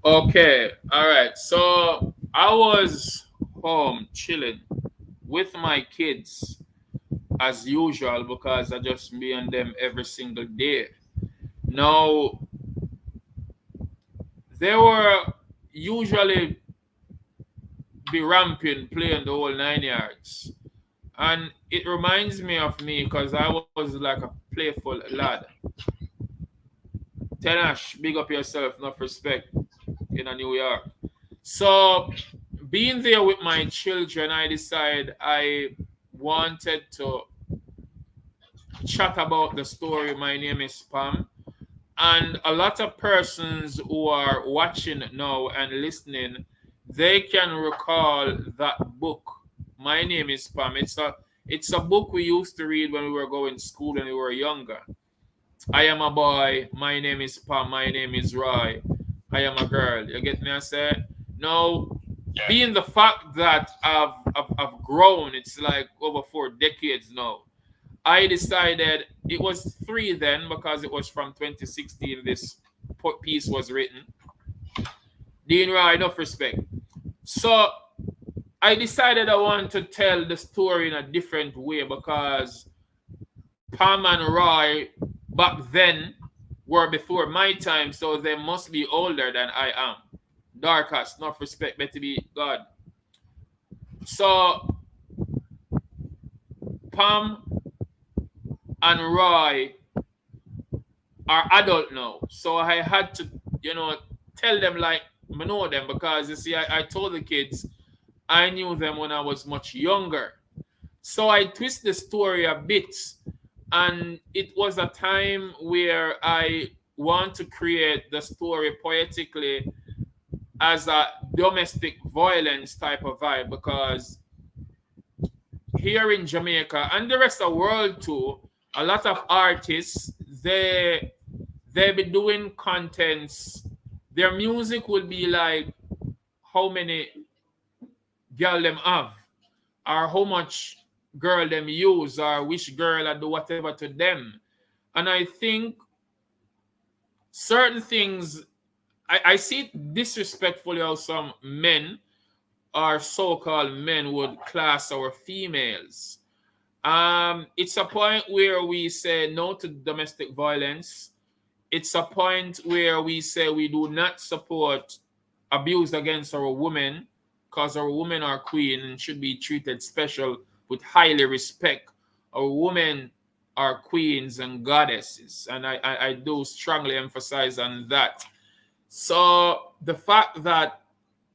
Okay, all right. So I was home chilling with my kids as usual because I just me and them every single day. Now, they were usually be ramping, playing the whole 9 yards. And it reminds me of me because I was like a playful lad. Tenash, big up yourself, enough respect in New York. So being there with my children, I decided I wanted to chat about the story. My name is Pam. And a lot of persons who are watching now and listening, they can recall that book. My name is Pam. It's a book we used to read when we were going to school when we were younger. I am a boy. My name is Pam. My name is Roy. I am a girl. You get me? I said. Now, being the fact that I've grown, it's like over 4 decades now. I decided it was 3 then because it was from 2016. This piece was written. Dean Roy, enough respect. So I decided I want to tell the story in a different way because Pam and Roy back then were before my time, so they must be older than I am. Darkest, enough respect, better be God. So Pam and Roy are adult now, so I had to, tell them like I know them because you see, I told the kids I knew them when I was much younger. So I twist the story a bit, and it was a time where I want to create the story poetically as a domestic violence type of vibe, because here in Jamaica and the rest of the world too, a lot of artists, they be doing contents. Their music will be like how many girl them have, or how much girl them use, or which girl I do whatever to them. And I think certain things, I see it disrespectfully how some men or so-called men would class our females. It's a point where we say no to domestic violence. It's a point where we say we do not support abuse against our women, because our women are queen and should be treated special with highly respect. Our women are queens and goddesses, and I do strongly emphasize on that. So the fact that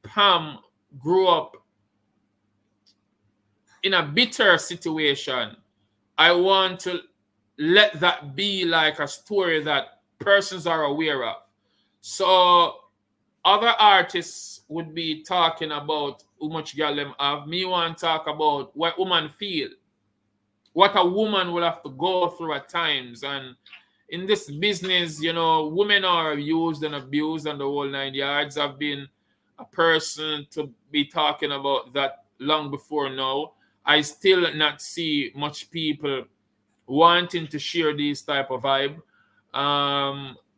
Pam grew up in a bitter situation, I want to let that be like a story that persons are aware of. So other artists would be talking about how much girl them have. Me want to talk about what women feel, what a woman will have to go through at times. And in this business, women are used and abused and the whole 9 yards. I've been a person to be talking about that long before now. I still not see much people wanting to share this type of vibe.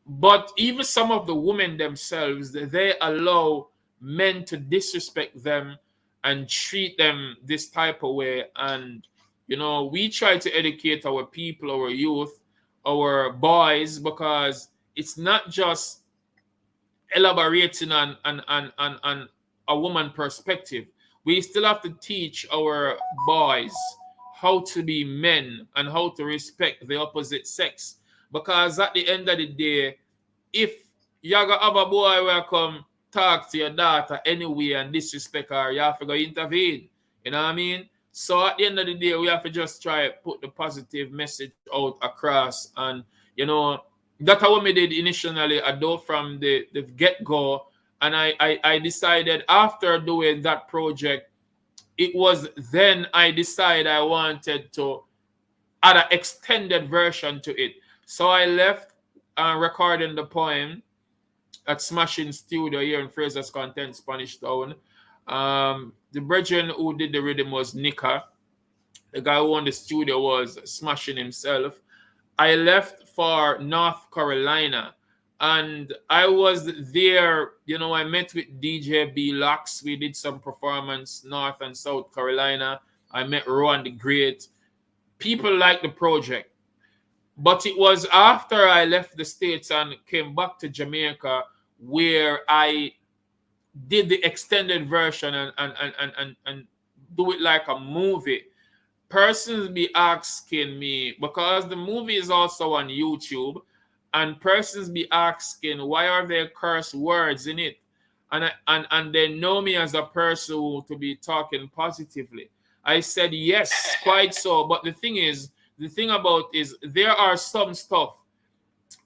But even some of the women themselves, they allow men to disrespect them and treat them this type of way. And, we try to educate our people, our youth, our boys, because it's not just elaborating on a woman perspective. We still have to teach our boys how to be men and how to respect the opposite sex. Because at the end of the day, if you're going to have a boy who come talk to your daughter anyway and disrespect her, you have to go intervene. You know what I mean? So at the end of the day, we have to just try to put the positive message out across. And, that's what we did initially, although from the get-go. And I decided after doing that project, it was then I decided I wanted to add an extended version to it. So I left recording the poem at Smashing Studio here in Fraser's Content, Spanish Town. The brethren who did the rhythm was Nika. The guy who owned the studio was Smashing himself. I left for North Carolina, and I was there. I met with DJ B Locks. We did some performance North and South Carolina. I met Rowan the Great. People liked the project. But it was after I left the States and came back to Jamaica where I did the extended version and do it like a movie. Persons be asking me, because the movie is also on YouTube, and persons be asking, why are there curse words in it? And they know me as a person who to be talking positively. I said, yes, quite so. But the thing about is there are some stuff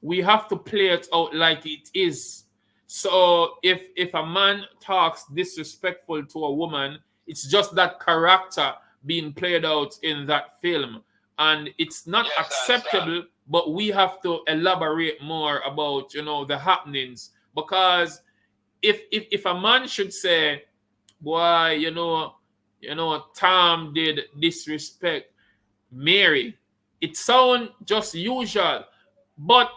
we have to play it out like it is. So if a man talks disrespectful to a woman, it's just that character being played out in that film. And it's not Yes, acceptable, but we have to elaborate more about, you know, the happenings. Because if a man should say, boy, Tom did disrespect Mary, it sounds just usual. But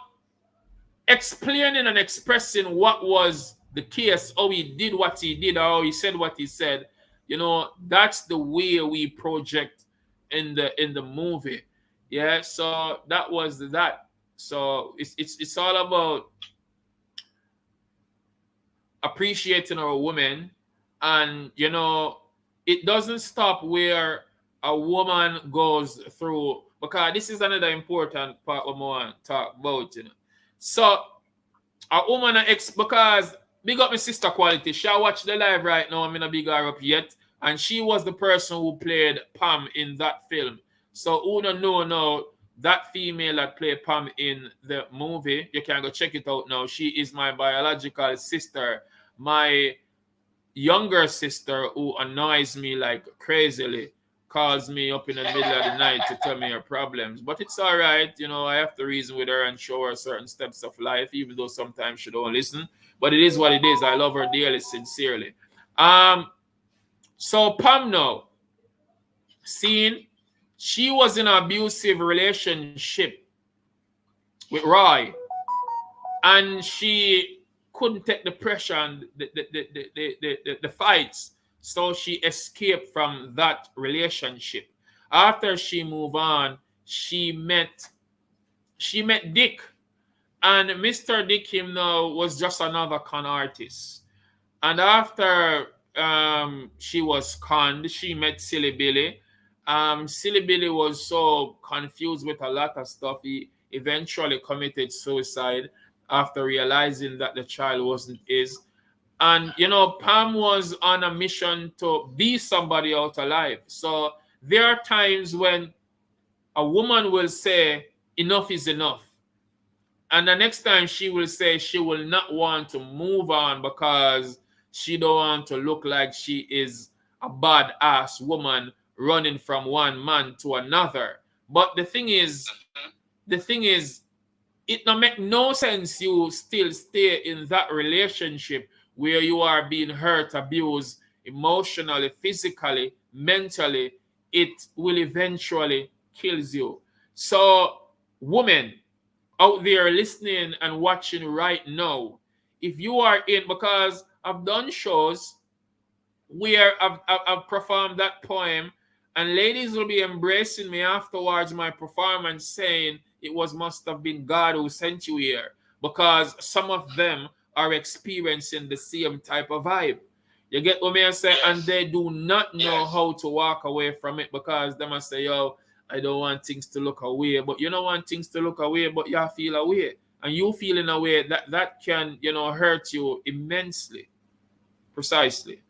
explaining and expressing what was the case, how he did what he did, or how he said what he said, you know, that's the way we project in the movie. Yeah, so that was that. So it's all about appreciating our women, and you know, it doesn't stop where a woman goes through, because this is another important part we want to talk about, you know. So a woman because big up my sister Quality. She watch the live right now. I'm gonna big her up yet, and she was the person who played Pam in that film. So who don't know now, that female that played Pam in the movie, you can go check it out now. She is my biological sister, my younger sister, who annoys me like crazily, calls me up in the middle of the night to tell me her problems. But it's all right, you know, I have to reason with her and show her certain steps of life, even though sometimes she don't listen. But it is what it is. I love her dearly, sincerely. So Pam now, seeing she was in an abusive relationship with Roy, and she couldn't take the pressure and the fights, so she escaped from that relationship. After she moved on, she met Dick, and Mr. Dick him now was just another con artist. And after she was conned, she met Silly Billy. Silly Billy was so confused with a lot of stuff, he eventually committed suicide after realizing that the child wasn't his. And, you know, Pam was on a mission to be somebody out alive. So there are times when a woman will say, enough is enough. And the next time she will say she will not want to move on because she don't want to look like she is a badass woman running from one man to another. But the thing is, it don't make no sense you still stay in that relationship where you are being hurt, abused emotionally, physically, mentally. It will eventually kills you. So, women out there listening and watching right now, if you are in, because I've done shows where I've performed that poem, and ladies will be embracing me afterwards my performance, saying it must have been God who sent you here, because some of them are experiencing the same type of vibe. You get what I say? Yes. And they do not know how to walk away from it, because they must say, yo, I don't want things to look away. But you don't want things to look away, but you feel away. And you feel in a way that can, you know, hurt you immensely. Precisely.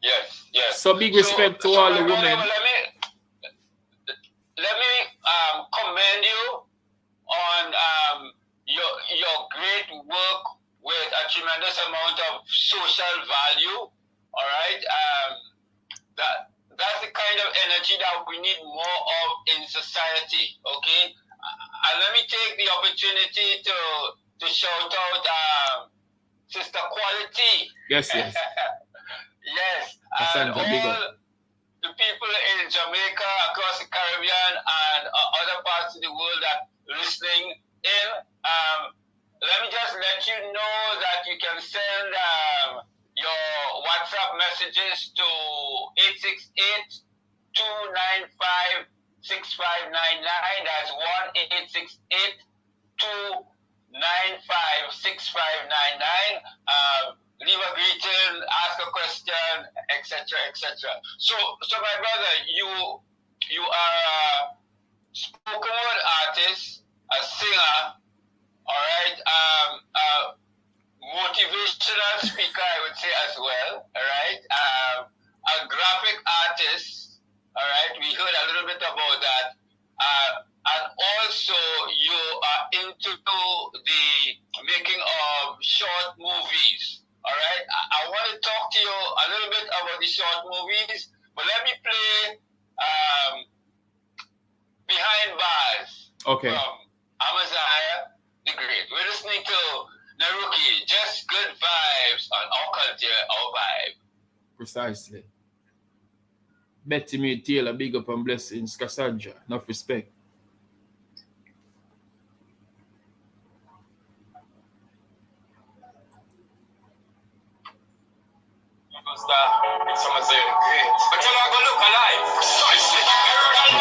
Yes, yes. So big respect to all the women. Let me commend you on your great work with a tremendous amount of social value. All right, that's the kind of energy that we need more of in society. Okay, and let me take the opportunity to shout out Sister Quality. Yes, yes. Yes, and all the people in Jamaica, across the Caribbean, and other parts of the world that are listening in. Let me just let you know that you can send your WhatsApp messages to 868-295-6599. That's 1-868-295-6599. Leave a greeting, ask a question, etc., etc. So my brother, you are a spoken word artist, a singer, all right, motivational speaker, I would say as well, all right, a graphic artist, all right. We heard a little bit about that, and also you are into the making of short movies. All right, I want to talk to you a little bit about the short movies, But let me play Behind Bars Okay. from Amaziyah the Great. We're listening to Nerukhi, Just Good Vibes on Our Culture, Our Vibe. Precisely. Betty me Taylor, big up and blessings. Cassandra, enough respect.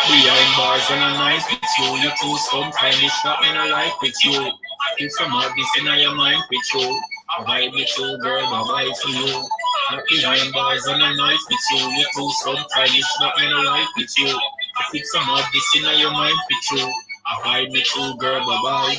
Behind bars and a night with you too. Sometimes it's not in a life with you. Keep some of this in your mind with you. I vibe with you, girl, I vibe to you. Not behind bars and a night with you too. Sometimes it's not in a life with you. Keep some of this in your mind with you. I vibe with you, girl, bye-bye.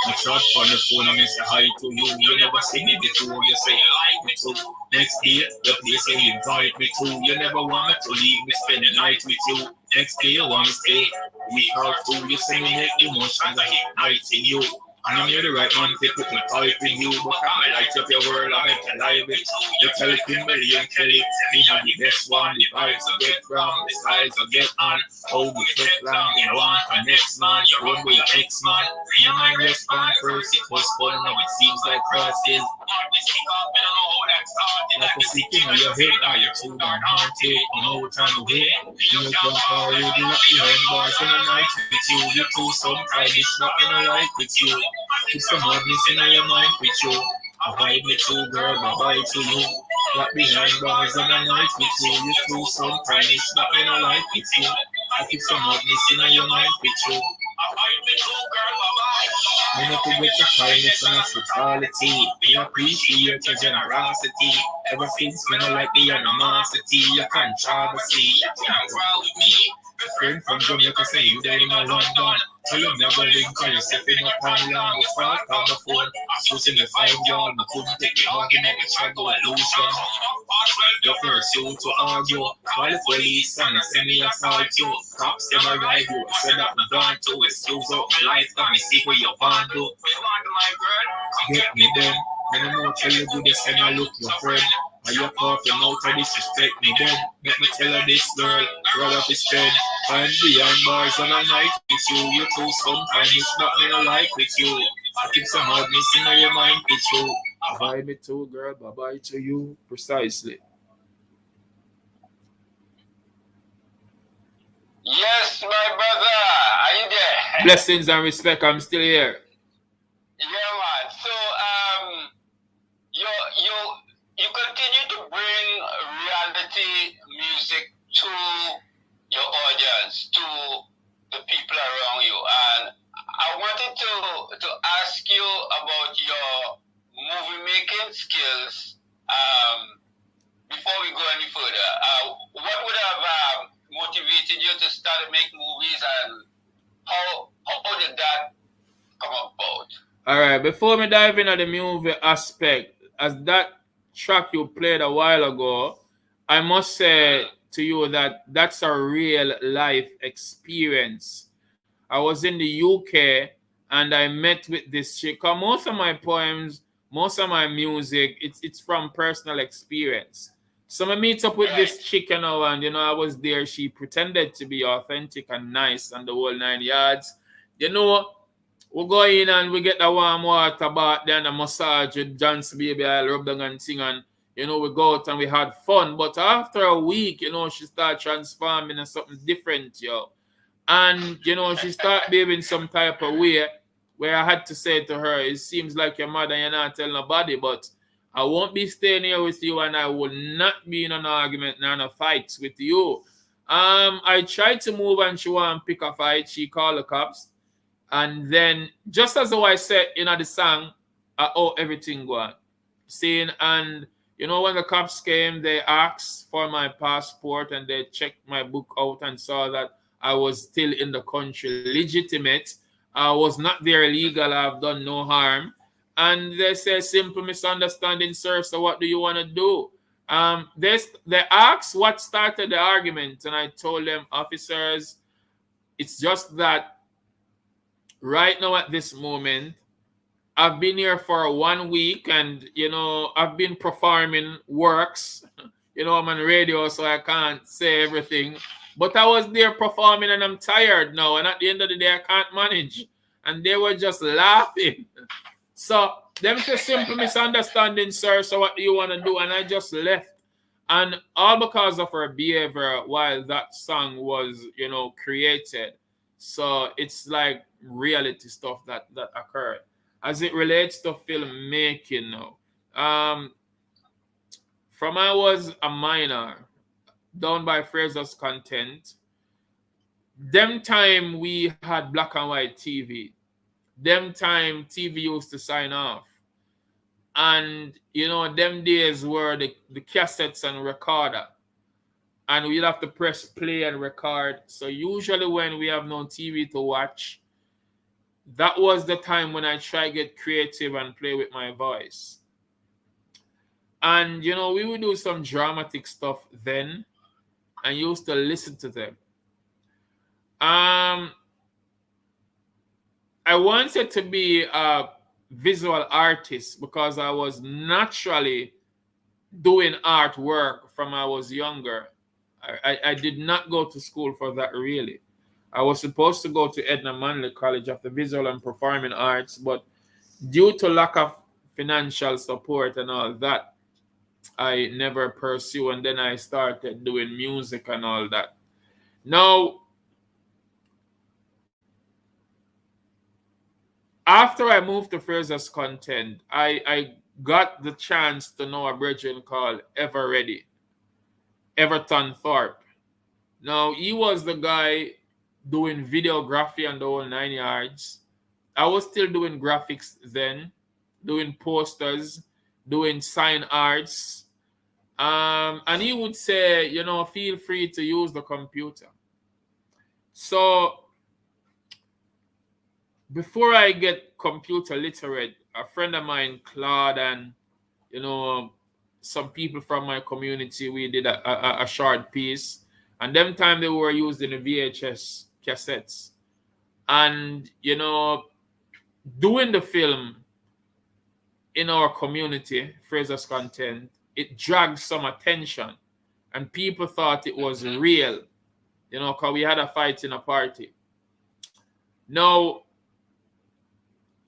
I chat on the phone and I say hi to you. You never see me before, you say you like me too. Next day, the place you invite me to. You never want me to leave me, spend the night with you. Next day, you want me to stay a week or two. You say me make emotions, I ignite in you. And I'm here the right man to put my pipe in you. But I light up your world, I make you live it. You tell it Kimberly and Kelly, me not the best one. The vibes I get from, the styles I get on. Oh, we take long, you want the next man. You run with your ex man. You might respond first, it was fun, now it seems like crosses. Like a seeking of your head, are you too darn haunted? You know what time to wait. You come forward, you lock your hand bars in the night with you. You too, sometimes it's not in a life with you. Keep some madness in your mind with you. I vibe with you, girl, bye-bye to you. Lock behind bars in the night with you. You too, sometimes it's not in a life with you. I keep some madness in your mind with you. I know to get your kindness and hospitality. We appreciate your generosity. Ever since when I like the animosity, your controversy. You can't roll with me. Friend from Jamaica say you there in a London. Tell them never link on yourself in a pan long. We start on the phone, pushing the 5 y'all. We couldn't take the argument, we tried to illusion. Your pursuit to argue. Call the police and semi-assault you. Cops them arrive you. Said that we gone to excuse up my life. Come and see what you're going to do. Get me then. When I'm out tell you do this and I look your friend. Are you off your mouth and disrespect me then? Let me tell her this girl, roll up his pen. And behind bars on a night with you. You too, sometimes it's not in a life with you. I keep some madness in your mind with you. I vibe it too, girl, bye-bye to you. Precisely. Yes, my brother. Are you there? Blessings and respect, I'm still here. Yeah, man. So, you continue to bring reality music to your audience, to the people around you. And I wanted to ask you about your movie making skills before we go any further. What would have motivated you to start to make movies, and how did that come about? All right, before me dive into the movie aspect, as that track you played a while ago, I must say to you that that's a real life experience. I was in the UK and I met with this chick. Most of my poems, most of my music, it's from personal experience. So I meet up with this chick, and I was there. She pretended to be authentic and nice and the whole 9 yards. We go in and we get the warm water bath, then a massage with John's baby. I'll rub down and sing, and we go out and we had fun. But after a week, she started transforming into something different, yo. And she started behaving some type of way where I had to say to her, it seems like your mother, you're not telling nobody, but I won't be staying here with you, and I will not be in an argument nor in a fight with you. I tried to move and she want to pick a fight. She called the cops. And then, just as how I said the song, everything go on. Saying, and when the cops came, they asked for my passport and they checked my book out and saw that I was still in the country, legitimate. I was not there illegal. I've done no harm. And they said, simple misunderstanding, sir. So what do you want to do? They asked what started the argument, and I told them, officers, it's just that right now at this moment, I've been here for 1 week, and I've been performing works you know, I'm on radio, so I can't say everything. But I was there performing and I'm tired now. And at the end of the day, I can't manage. And they were just laughing. So, them say simple misunderstanding, sir. So what do you want to do? And I just left. And all because of her behavior while that song was, you know, created. So it's like reality stuff that occurred. As it relates to filmmaking now. From I was a minor, down by Fraser's Content, them time we had black and white TV. Them time TV used to sign off. And, you know, them days were the cassettes and recorder. And we'd have to press play and record. So usually when we have no TV to watch, that was the time when I try to get creative and play with my voice. And, you know, we would do some dramatic stuff then and used to listen to them. I wanted to be a visual artist because I was naturally doing artwork from I was younger. I did not go to school for that really. I was supposed to go to Edna Manley College of the Visual and Performing Arts, but due to lack of financial support and all that, I never pursued, and then I started doing music and all that. Now, after I moved to Fraser's Content, I got the chance to know a brethren called Everton Thorpe. Now, he was the guy doing videography and the whole 9 yards. I was still doing graphics then, doing posters, doing sign arts. And he would say, you know, feel free to use the computer. So before I get computer literate, a friend of mine, Claude, and, you know, some people from my community, we did a short piece. And them time they were using the VHS cassettes. And, you know, doing the film in our community, Fraser's Content, it dragged some attention. And people thought it was real, you know, because we had a fight in a party. Now,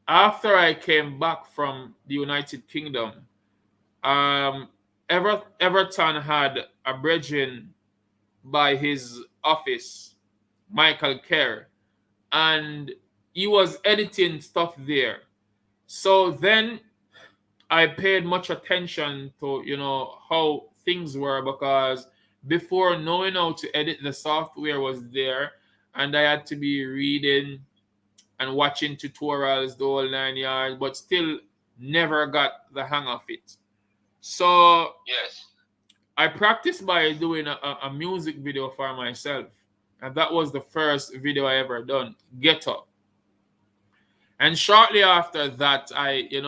after I came back from the United Kingdom, Everton had a brethren by his office, Michael Kerr, and he was editing stuff there. So then I paid much attention to, you know, how things were, because before knowing how to edit, the software was there, and I had to be reading and watching tutorials the whole 9 yards, but still never got the hang of it. So Yes. I practiced by doing a music video for myself. And that was the first video I ever done, Get Up. And shortly after that, I did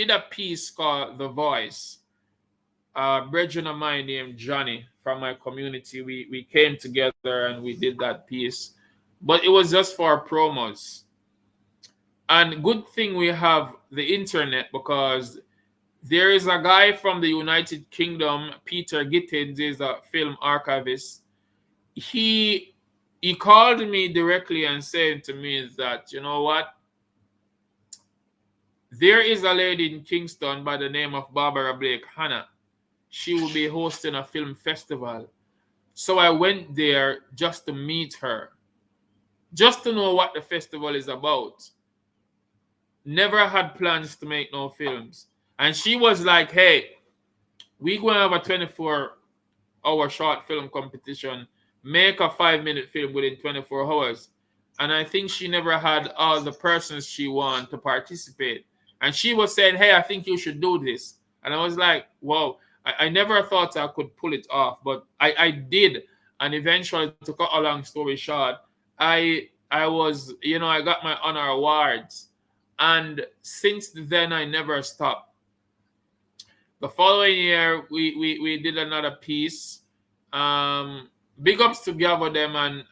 a piece called The Voice. A brethren of mine named Johnny from my community, we came together and we did that piece. But it was just for promos. And good thing we have the internet, because there is a guy from the United Kingdom, Peter Gittins, is a film archivist. He called me directly and said to me that, you know what? There is a lady in Kingston by the name of Barbara Blake Hannah. She will be hosting a film festival. So I went there just to meet her, just to know what the festival is about. Never had plans to make no films. And she was like, hey, we're going to have a 24-hour short film competition. Make a 5-minute film within 24 hours. And I think she never had all the persons she wanted to participate. And she was saying, hey, I think you should do this. And I was like, wow, I never thought I could pull it off. But I did. And eventually, to cut a long story short, I was, you know, I got my honor awards. And since then, I never stopped. The following year, we did another piece. Big ups to Gavo them and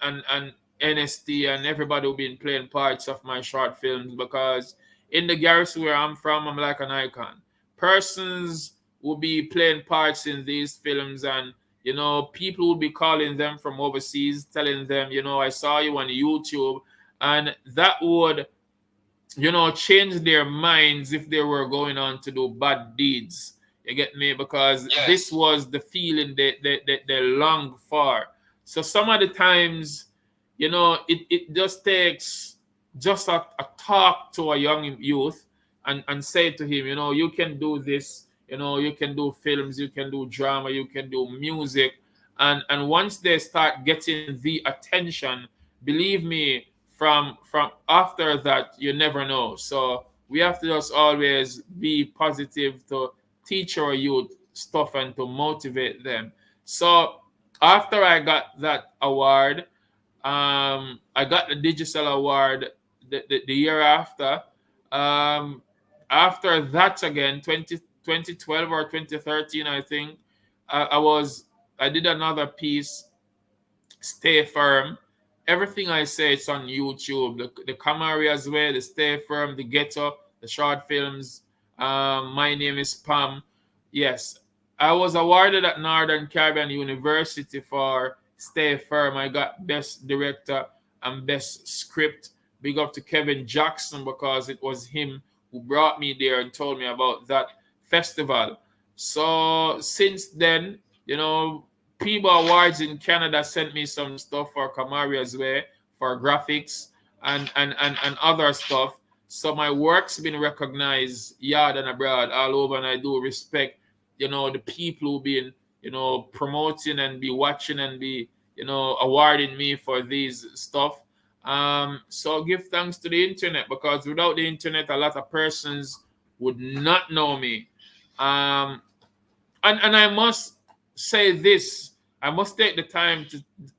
NST and everybody who've been playing parts of my short films, because in the garrison where I'm from, I'm like an icon. persons will be playing parts in these films, and you know, people will be calling them from overseas, telling them, you know, I saw you on YouTube, and that would, you know, change their minds if they were going on to do bad deeds. You get me? Because this was the feeling they longed for. So some of the times, you know, it just takes just a talk to a young youth and say to him, you know, you can do this, you know, you can do films, you can do drama, you can do music. And once they start getting the attention, believe me, from after that, you never know. So we have to just always be positive to teach our youth stuff and to motivate them. So after I got that award, I got the digital award the year after. After that again, 2012 or 2013, I think, I did another piece, Stay Firm. Everything I say, it's on YouTube. The Camari as well, the Stay Firm, the Ghetto, the short films. My Name is Pam. Yes, I was awarded at Northern Caribbean University for Stay Firm. I got Best Director and Best Script. Big up to Kevin Jackson, because it was him who brought me there and told me about that festival. So since then, you know, People Awards in Canada sent me some stuff for Kamari as well, for graphics and other stuff. So my work's been recognized yard and abroad all over, and I do respect, you know, the people who've been, you know, promoting and be watching and be, you know, awarding me for these stuff. So give thanks to the internet, because without the internet, a lot of persons would not know me. And I must say this. I must take the time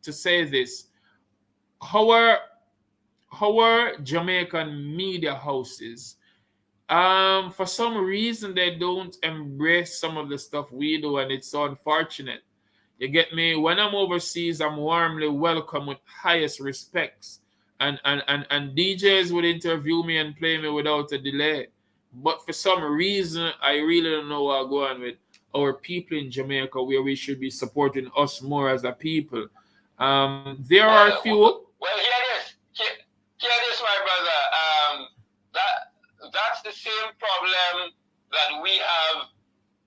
to say this. Our Jamaican media houses, for some reason, they don't embrace some of the stuff we do, and it's so unfortunate. You get me? When I'm overseas, I'm warmly welcome with highest respects. And DJs would interview me and play me without a delay. But for some reason, I really don't know what I'm going with our people in Jamaica, where we should be supporting us more as a people. There are a few. Well, hear this, my brother. That's the same problem that we have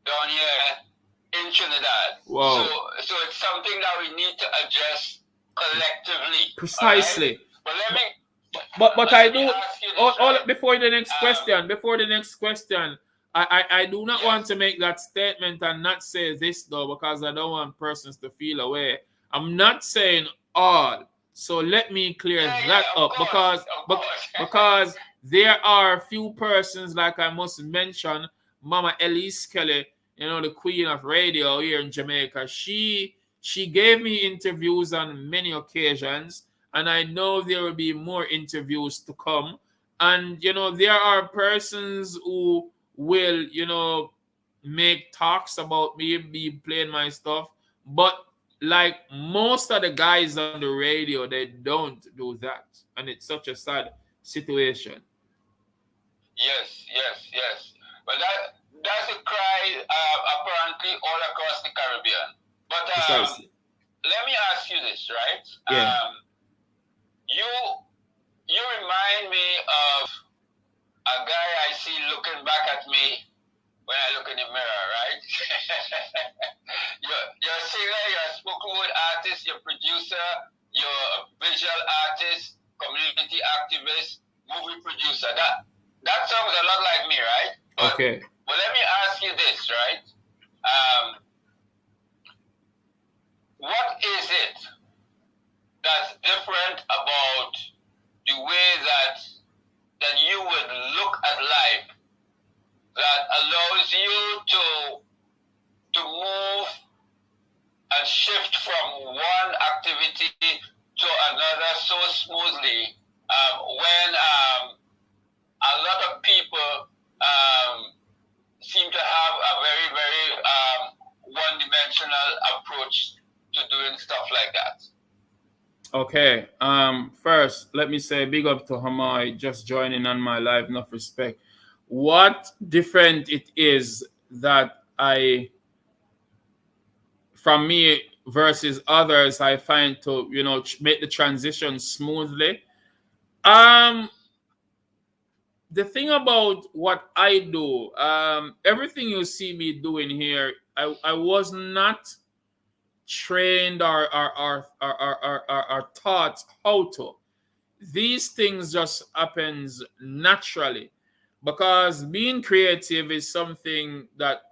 down here in Trinidad. Wow. So it's something that we need to address collectively. Precisely. Right? But let me. But I do. This, before the next question, I do not want to make that statement and not say this though, because I don't want persons to feel away. I'm not saying all. So let me clear that up, because there are a few persons, like I must mention, Mama Elise Kelly, you know, the queen of radio here in Jamaica. She gave me interviews on many occasions, and I know there will be more interviews to come. And you know, there are persons who will, you know, make talks about me, be playing my stuff, but like most of the guys on the radio, they don't do that, and it's such a sad situation. Yes. But that's a cry apparently all across the Caribbean. But let me ask you this, right? Yeah. You remind me of a guy I see looking back at me when I look in the mirror, right? You're a singer, you're a spoken word artist, you're a producer, you're a visual artist, community activist, movie producer. That sounds a lot like me, right? Okay. But let me ask you this, right? What is it that's different about the way that you would look at life that allows you to move and shift from one activity to another so smoothly when a lot of people seem to have a very, very one-dimensional approach to doing stuff like that? Okay. First, let me say big up to Hamai just joining on my live. Enough respect. what different it is that from me versus others, I find to, make the transition smoothly. The thing about what I do, everything you see me doing here, I was not trained or taught how to. These things just happens naturally, because being creative is something that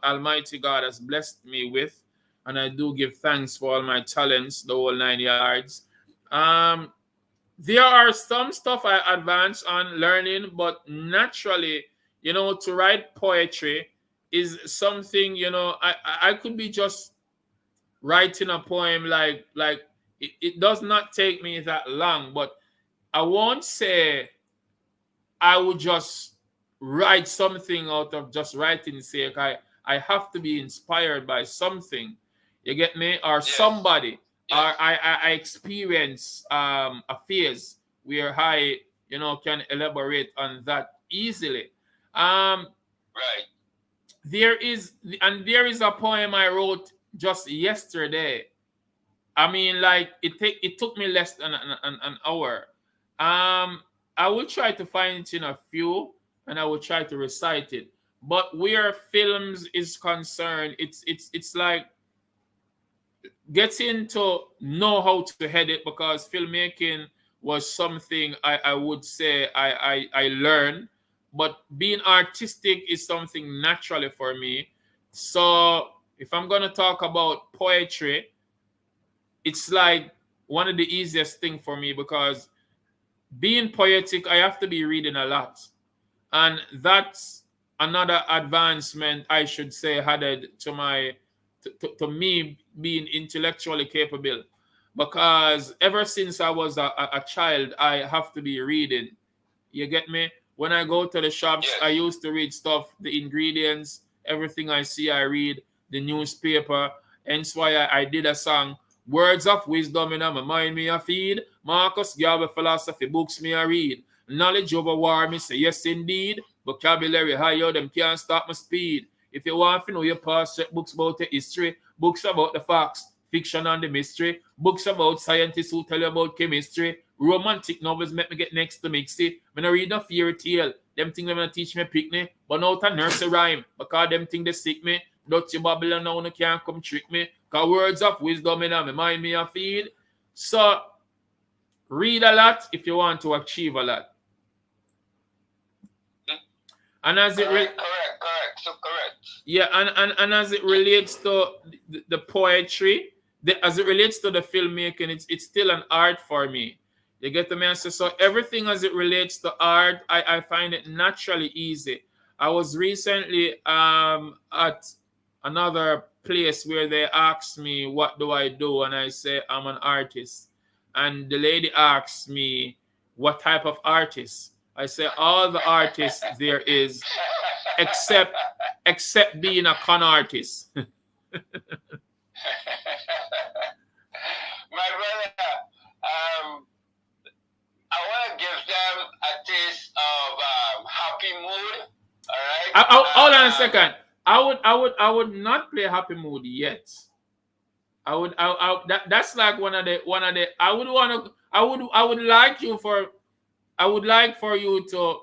Almighty God has blessed me with, and I do give thanks for all my talents, the whole 9 yards. There are some stuff I advance on learning, but naturally, to write poetry is something, I could be just writing a poem like it does not take me that long, but I won't say I would just write something out of just writing sake. I have to be inspired by something. You get me? Or somebody. Or I experience a phase where I can elaborate on that easily. Right. There is a poem I wrote just yesterday. I mean, like it took me less than an hour. I will try to find it in a few, and I will try to recite it. But where films is concerned, it's like getting to know how to head it, because filmmaking was something I would say I learned, but being artistic is something naturally for me. So if I'm gonna talk about poetry, it's like one of the easiest thing for me, because being poetic, I have to be reading a lot. And that's another advancement, I should say, added to to me being intellectually capable. Because ever since I was a child, I have to be reading. You get me? When I go to the shops, I used to read stuff, the ingredients, everything I see, I read, the newspaper. Hence why I did a song, Words of wisdom in my mind me a feed. Marcus Garvey philosophy books me a read. Knowledge over war me say yes indeed. Vocabulary higher them can't stop my speed. If you want to know your past, check books about the history, books about the facts, fiction and the mystery, books about scientists who tell you about chemistry. Romantic novels make me get next to mixy. When I read no fairy tale, them things gonna teach me picnic, but not a nursery rhyme, because them things they sick me. Dutchy Babylon now no can't come trick me. Cause words of wisdom in my mind me a feed. So read a lot if you want to achieve a lot. And as correct. Yeah, and as it relates to the poetry, as it relates to the filmmaking, it's still an art for me. You get the answer? So everything as it relates to art, I find it naturally easy. I was recently at another place where they asked me, what do I do? And I say, I'm an artist. And the lady asked me, what type of artist? I say, all the artists there is, except being a con artist. My brother, I want to give them a taste of happy mood. All right. Hold on a second. I would not play happy mood yet. That's like one of the I would like for you to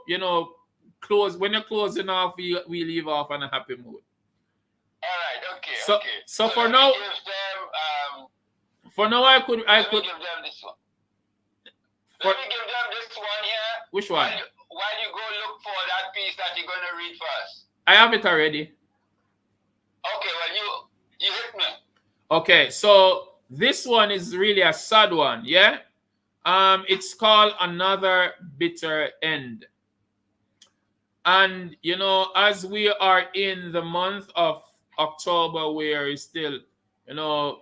close. When you're closing off, we leave off on a happy mood. All right, okay. So for now, I could give them this one. Let me give them this one here. Which one? While you go look for that piece that you're gonna read first. I have it already. Okay, well you hit me. Okay, so this one is really a sad one, yeah? It's called Another Bitter End. And as we are in the month of October, where it's still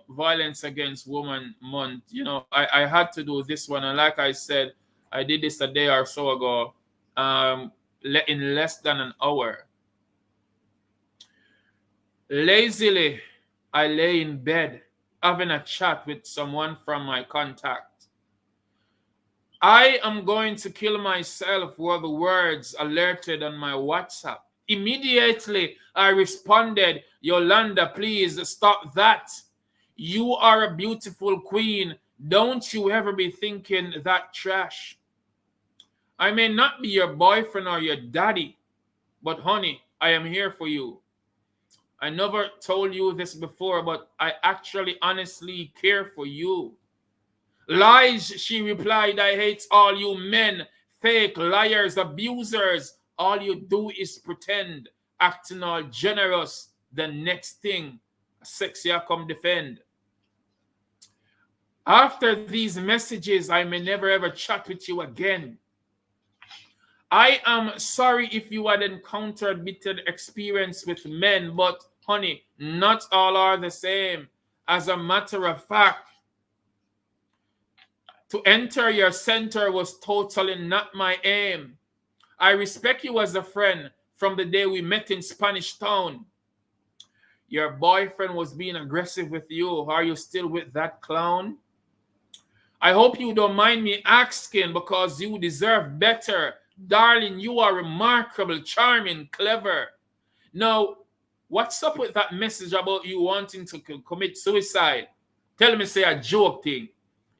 Violence Against Women month, I had to do this one. And like I said, I did this a day or so ago, in less than an hour. Lazily, I lay in bed having a chat with someone from my contact. I am going to kill myself were the words alerted on my WhatsApp. Immediately I responded, Yolanda, please stop that. You are a beautiful queen. Don't you ever be thinking that trash. I may not be your boyfriend or your daddy, but honey, I am here for you. I never told you this before, but I actually honestly care for you. Lies, she replied, I hate all you men, fake liars, abusers. All you do is pretend, acting all generous. The next thing, sexy I come defend. After these messages, I may never ever chat with you again. I am sorry if you had encountered bitter experience with men, but honey, not all are the same. As a matter of fact, to enter your center was totally not my aim. I respect you as a friend from the day we met in Spanish Town. Your boyfriend was being aggressive with you. Are you still with that clown? I hope you don't mind me asking because you deserve better. Darling, you are remarkable, charming, clever. Now, what's up with that message about you wanting to commit suicide? Tell me, say a joke thing.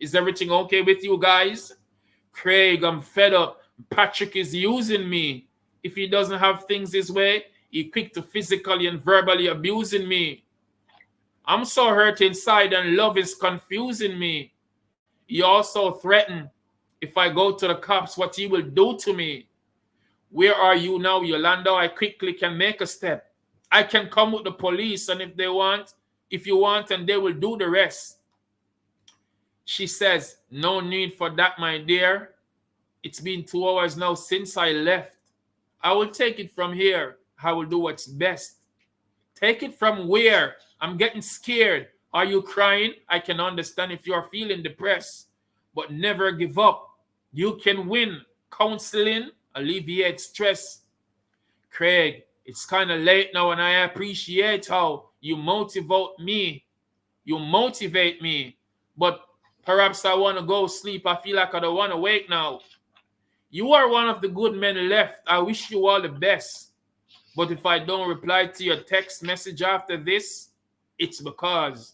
Is everything okay with you guys? Craig, I'm fed up. Patrick is using me. If he doesn't have things his way, he's quick to physically and verbally abusing me. I'm so hurt inside and love is confusing me. He also threatened if I go to the cops what he will do to me. Where are you now, Yolanda? I quickly can make a step. I can come with the police and if you want, and they will do the rest. She says, no need for that, my dear. It's been 2 hours now since I left. I will take it from here. I will do what's best. Take it from where? I'm getting scared. Are you crying? I can understand if you're feeling depressed. But never give up. You can win. Counseling alleviates stress. Craig, it's kind of late now and I appreciate how you motivate me. But perhaps I want to go sleep. I feel like I don't want to wake now. You are one of the good men left. I wish you all the best. But if I don't reply to your text message after this, it's because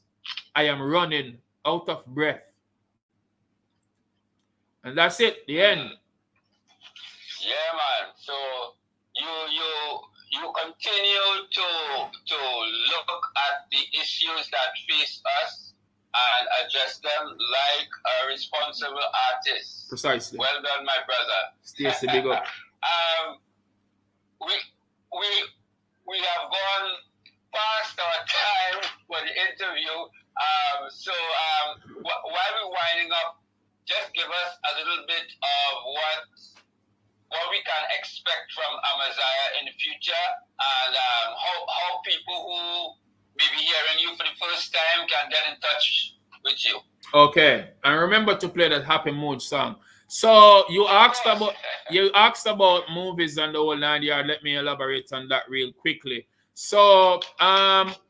I am running out of breath. And that's it, the end. Yeah, man. So you continue to look at the issues that face us and address them like a responsible artist. Precisely. Well done, my brother. Stacy, big up. We have gone past our time for the interview. While we're winding up, just give us a little bit of what we can expect from Amaziyah in the future, and how people who may be hearing you for the first time can get in touch with you. Okay, and remember to play that Happy Mood song. So you asked about movies and the whole 9 yard. Let me elaborate on that real quickly. So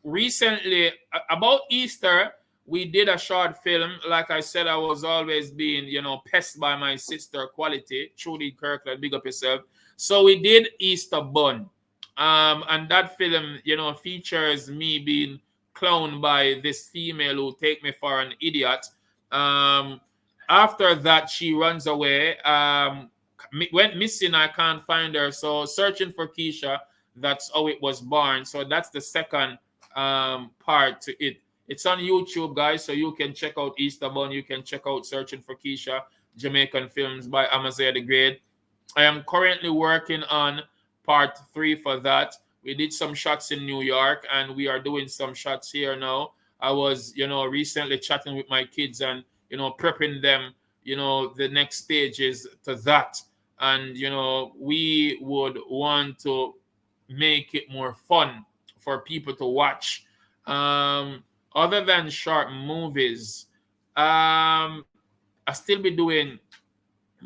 recently, about Easter, we did a short film. Like I said, I was always being, pestered by my sister Quality, Trudy Kirkland, big up yourself. So we did Easter Bun. And that film, features me being clowned by this female who take me for an idiot. After that, she runs away, went missing. I can't find her. So searching for Keisha, that's how it was born. So that's the second part to it. It's on YouTube, guys, so you can check out Easter Bun. You can check out Searching for Keisha, Jamaican Films by Amaziyah the Great. I am currently working on part 3 for that. We did some shots in New York, and we are doing some shots here now. I was, recently chatting with my kids and, prepping them, the next stages to that. And, we would want to make it more fun for people to watch. Other than short movies, I still be doing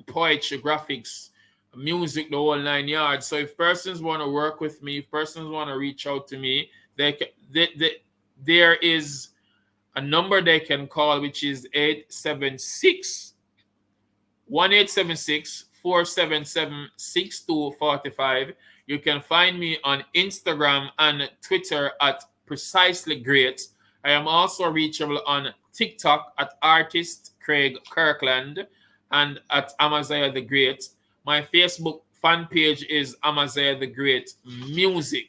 poetry, graphics, music, the whole 9 yards. So if persons want to work with me, if persons want to reach out to me, there is a number they can call, which is 876 1-876-477-6245. You can find me on Instagram and Twitter at Precisely Great. I am also reachable on TikTok at Artist Craig Kirkland and at Amaziyah the Great. My Facebook fan page is Amaziyah the Great Music.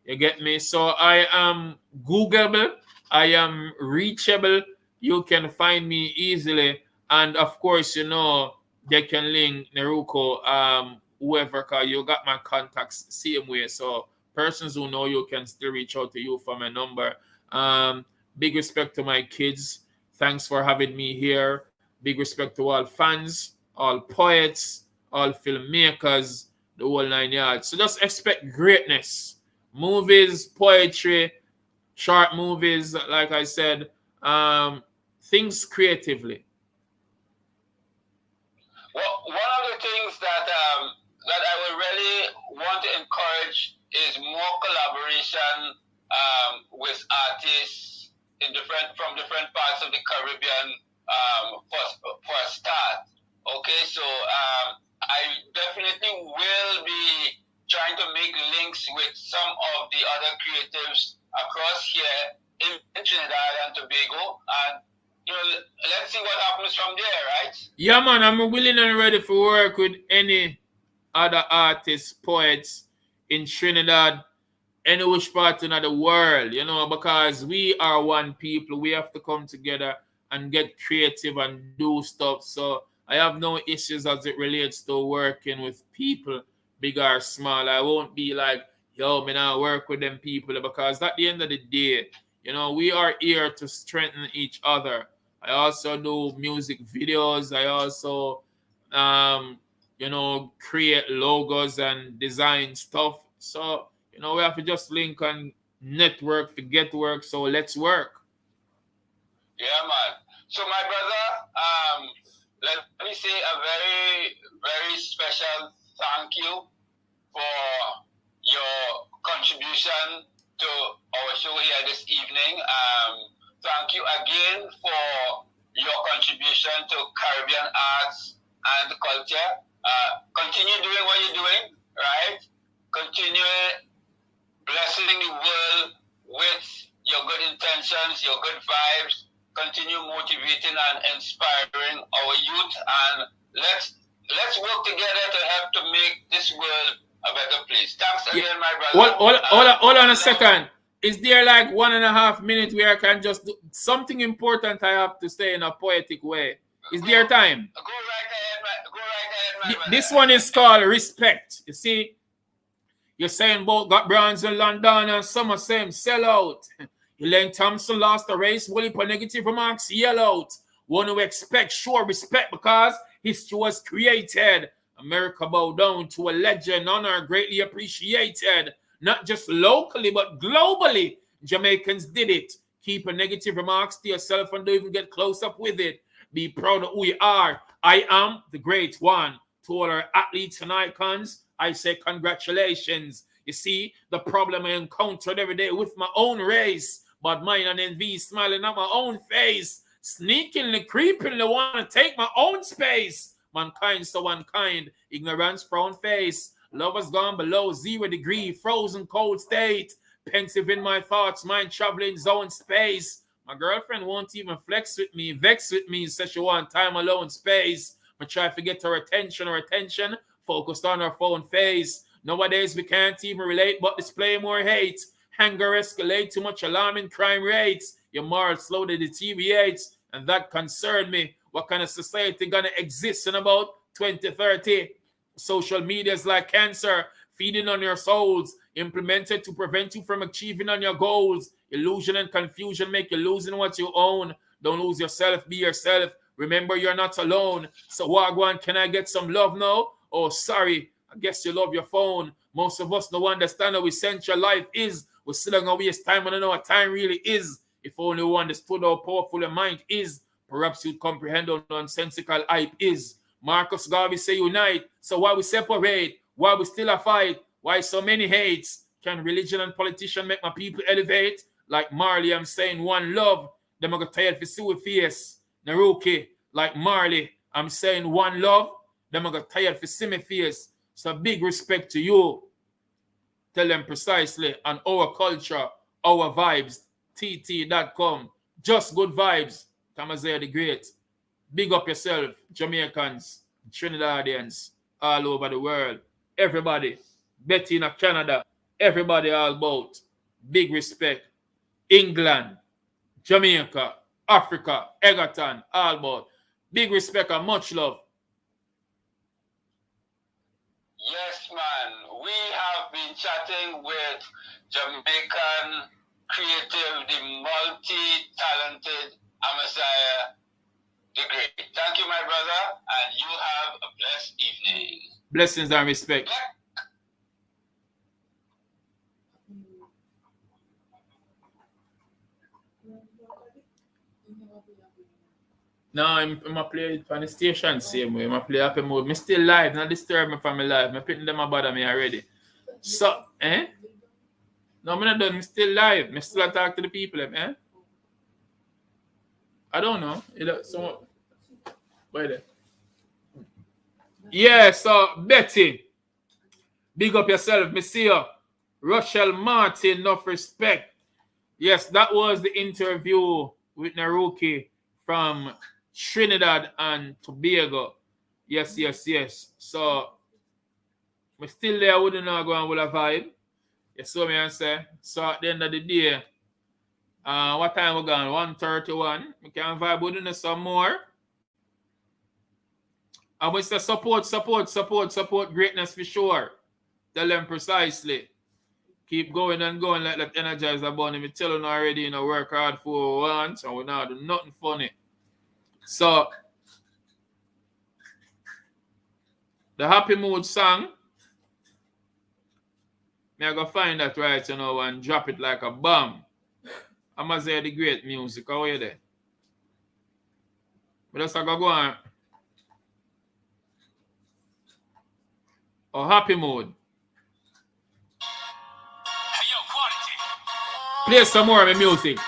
You get me? So I am Googleable. I am reachable. You can find me easily. And of course, you know, they can link Nerukhi, whoever, cause you got my contacts same way. So persons who know you can still reach out to you for my number. Big respect to my kids. Thanks for having me here. Big respect to all fans, all poets, all filmmakers, the whole 9 yards. So just expect greatness. Movies, poetry, short movies, like I said, things creatively. Well, one of the things that I would really want to encourage is more collaboration with artists from different parts of the Caribbean for a start. Okay, so I definitely will be trying to make links with some of the other creatives across here in Trinidad and Tobago, and you know, let's see what happens from there, right? Yeah, man, I'm willing and ready for work with any other artists, poets in Trinidad, any which part in the world, you know, because we are one people. We have to come together and get creative and do stuff. So I have no issues as it relates to working with people, big or small. I won't be like, yo, me now work with them people, because at the end of the day, you know, we are here to strengthen each other. I also do music videos. I also, you know, create logos and design stuff. So, you know, we have to just link and network, forget work. So let's work. Yeah, man. So, my brother, let me say a very, very special thank you for your contribution to our show here this evening. Thank you again for your contribution to Caribbean arts and culture. Continue doing what you're doing, right? Continue blessing the world with your good intentions, your good vibes. Continue motivating and inspiring our youth, and let's work together to help to make this world a better place. Thanks again, my brother. Hold on a second. Is there like 1.5 minutes where I can just do something important I have to say in a poetic way? Is there time? Go right ahead, my brother. This one is called Respect. You see, you're saying both got Browns in London and some are saying sell out. Elaine Thompson lost the race. Willie for negative remarks, yell out. One who expect sure respect because history was created. America bow down to a legend, honor greatly appreciated. Not just locally, but globally. Jamaicans did it. Keep a negative remarks to yourself and don't even get close up with it. Be proud of who you are. I am the great one. To all our athletes and icons, I say congratulations. You see, the problem I encountered every day with my own race, but mine and envy smiling at my own face, sneakingly, creepingly want to take my own space. Mankind so unkind, ignorance frown face. Love has gone below 0 degree, frozen cold state. Pensive in my thoughts, mind traveling zone space. My girlfriend won't even flex with me, vex with me, says she want time alone space. I try to get her attention, focused on her phone face. Nowadays we can't even relate, but display more hate. Anger escalate, too much alarming crime rates. Your moral slowly deteriorates, and that concerned me. What kind of society gonna exist in about 2030? Social media is like cancer, feeding on your souls, implemented to prevent you from achieving on your goals. Illusion and confusion make you losing what you own. Don't lose yourself, be yourself. Remember, you're not alone. So, Wagwan, can I get some love now? Oh, sorry, I guess you love your phone. Most of us don't understand how essential life is. We're still gonna waste time and I know what time really is. If only we understood how powerful a mind is, perhaps you'd comprehend how nonsensical hype is. Marcus Garvey say unite, so why we separate? Why we still a fight? Why so many hates? Can religion and politician make my people elevate? Like Marley, I'm saying one love. Them are tired for see with face. Nerukhi, like Marley, I'm saying one love. Them I got tired for see me face. So big respect to you. Tell them precisely on our culture, our vibes, tt.com. Just good vibes. Amaziyah the Great. Big up yourself, Jamaicans, Trinidadians, all over the world. Everybody. Betty in Canada. Everybody all about. Big respect. England, Jamaica, Africa, Egerton, all about. Big respect and much love. Yes, man. We have been chatting with Jamaican creative, the multi-talented Amaziyah the Great. Thank you, my brother, and you have a blessed evening. Blessings and respect. No, I'm play it on the station same way. I'm play happy mode. Me still live, not disturb me from my live. Me putting them about me already. So, No, I'm not done. I'm still live. I still talk to the people, I don't know. So, wait there. Yeah, so Betty, big up yourself. Me see you. Rochelle Martin, enough respect. Yes, that was the interview with Nerukhi from Trinidad and Tobago. Yes. So, we still there. We don't know going with a vibe. You saw me and say. So, at the end of the day, what time we going? 1:31. We can vibe with you some more. And we say support greatness for sure. Tell them precisely. Keep going and going like that energizer bunny. Me tell you already, work hard for once and we not do nothing funny. So, the Happy Mood song, I go find that right, and drop it like a bomb. Amaziyah the Great music. How are you there? But just go on. Oh, Happy Mood. Play some more of my music.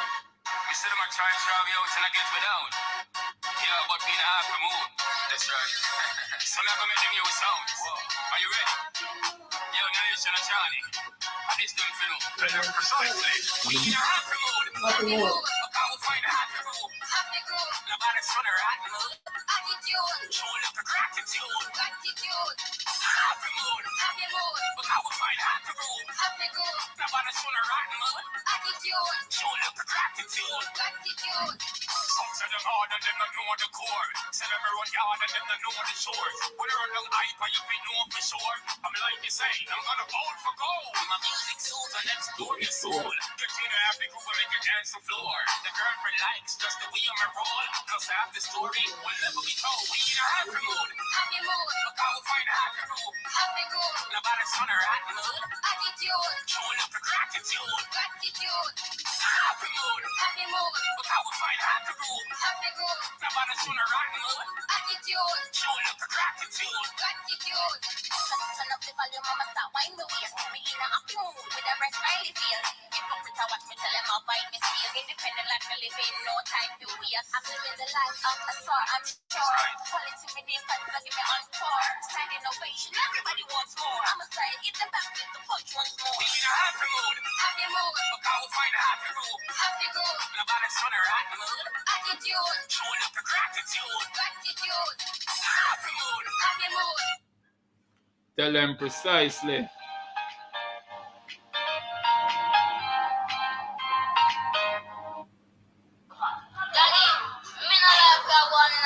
Tell them precisely.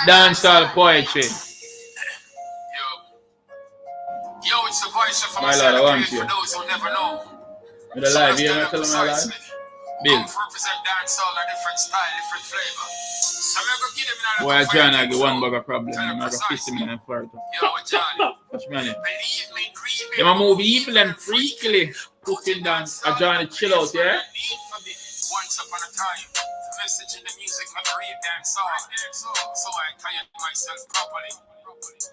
Dancehall poetry. Yo, it's the voice of My lord, I want for you. those who never know. With a live, you know, tell them my live. Bill. Represent dancehall a different style, different flavor. So we're going to give them another. Boy, John, I get one bug of problem. I'm going to fist him in the part. Yo, Johnny. What's my name? Believe me, grieve me. They might move evil and freakily. Cooking dance. A Johnny chill out, yeah? Once upon a time, the message in the music, my career dancehall. So I tired myself properly.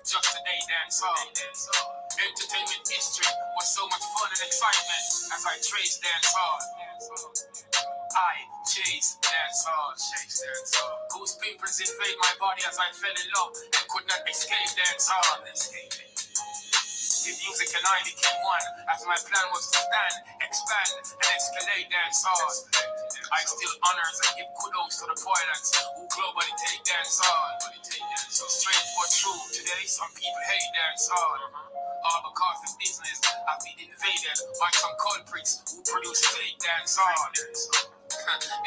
Just today dancehall. Entertainment history was so much fun and excitement as I traced dancehall. I chase dancehall. Goose pimples invade my body as I fell in love and could not escape dancehall. With music and I became one, as my plan was to stand, expand, and escalate dancehall. I still honors and give kudos to the pilots who globally take dancehall. Straight but true, today some people hate dancehall. All because the business has been invaded by some culprits who produce fake dancehall.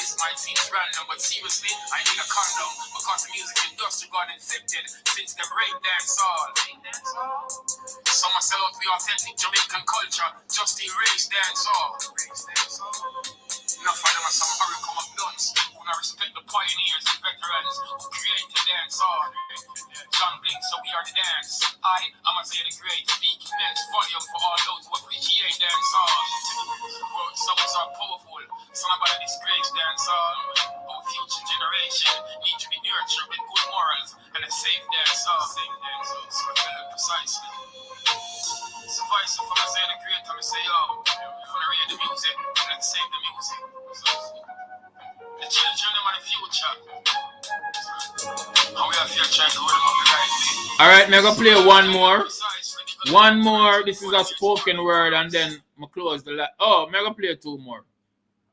This might seem random, but seriously, I need a condom because the music industry got infected since the break dancehall. Someone sell out the authentic Jamaican culture just to erase dancehall. Enough of them are some oracle of nuns who not respect the pioneers and veterans who created dancehall. John Blink, so we are the dance. I, Amaziyah the Great, speak immense volume for all those who appreciate dancehall. World songs are powerful, so nobody disgrace dancehall. Our future generation need to be nurtured with good morals and a safe dancehall. So precisely. Suffice it for Amaziyah the Great, I'm say, yo, if we read the music, let's save the music. The children are the future. And we have here trying to hold them up the right way. Alright, I'm gonna play one more. One more. This is a spoken word, and then I close the live. Oh, I'm gonna play two more.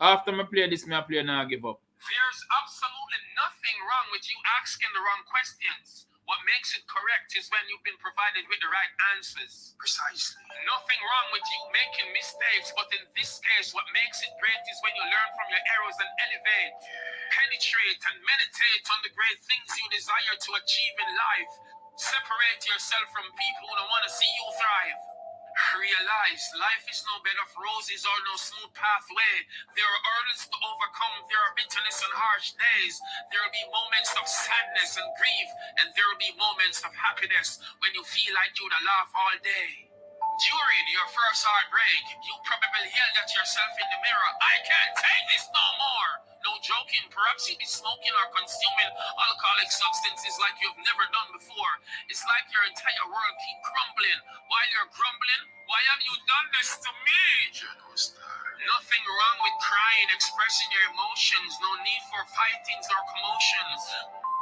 After I play this, I play Now Give Up. There's absolutely nothing wrong with you asking the wrong questions. What makes it correct is when you've been provided with the right answers. Precisely. Nothing wrong with you making mistakes, but in this case, what makes it great is when you learn from your errors and elevate, penetrate, and meditate on the great things you desire to achieve in life. Separate yourself from people who don't want to see you thrive. Realize life is no bed of roses or no smooth pathway. There are hurdles to overcome, there are bitterness and harsh days. There will be moments of sadness and grief, and there will be moments of happiness when you feel like you'd laugh all day. During your first heartbreak, you probably yelled at yourself in the mirror, I can't take this no more. No joking, perhaps you'd be smoking or consuming alcoholic substances like you've never done before. It's like your entire world keep crumbling. While you're grumbling, why have you done this to me? Nothing wrong with crying, expressing your emotions. No need for fightings or commotions.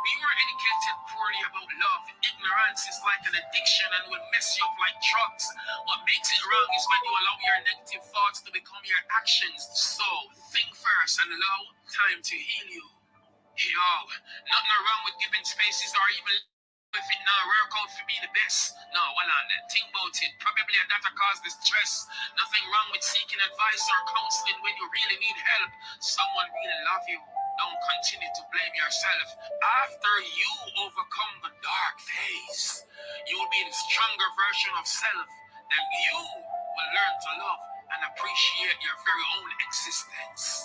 We were educated poorly about love. Ignorance is like an addiction and will mess you up like drugs. What makes it wrong is when you allow your negative thoughts to become your actions. So, think first and allow time to heal you. Yo, nothing wrong with giving spaces or even if it now work out for me the best. No, well on that. Think about it. Probably that'll cause the stress. Nothing wrong with seeking advice or counseling when you really need help. Someone really love you. Don't continue to blame yourself. After you overcome the dark phase, you'll be the stronger version of self. Then you will learn to love and appreciate your very own existence.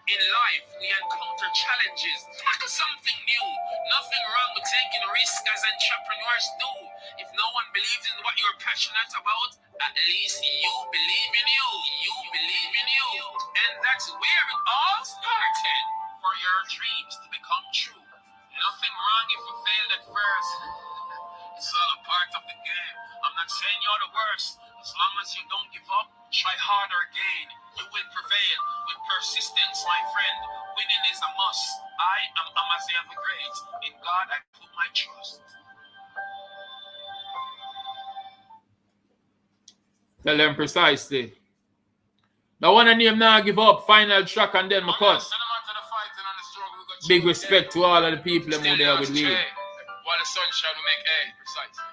In life, we encounter challenges. Tackle something new. Nothing wrong with taking risks as entrepreneurs do. If no one believes in what you're passionate about, at least you believe in you. You believe in you. And that's where it all started. For your dreams to become true. Nothing wrong if you failed at first. It's all a part of the game. I'm not saying you're the worst. As long as you don't give up, try harder again. You will prevail with persistence, my friend. Winning is a must. I am Amaziyah the Great. In God I put my trust. Tell them precisely. The one I name Now Give Up, final track, and then my cut. Big respect to all of the people who are there with me. While the sunshine will make A, precisely.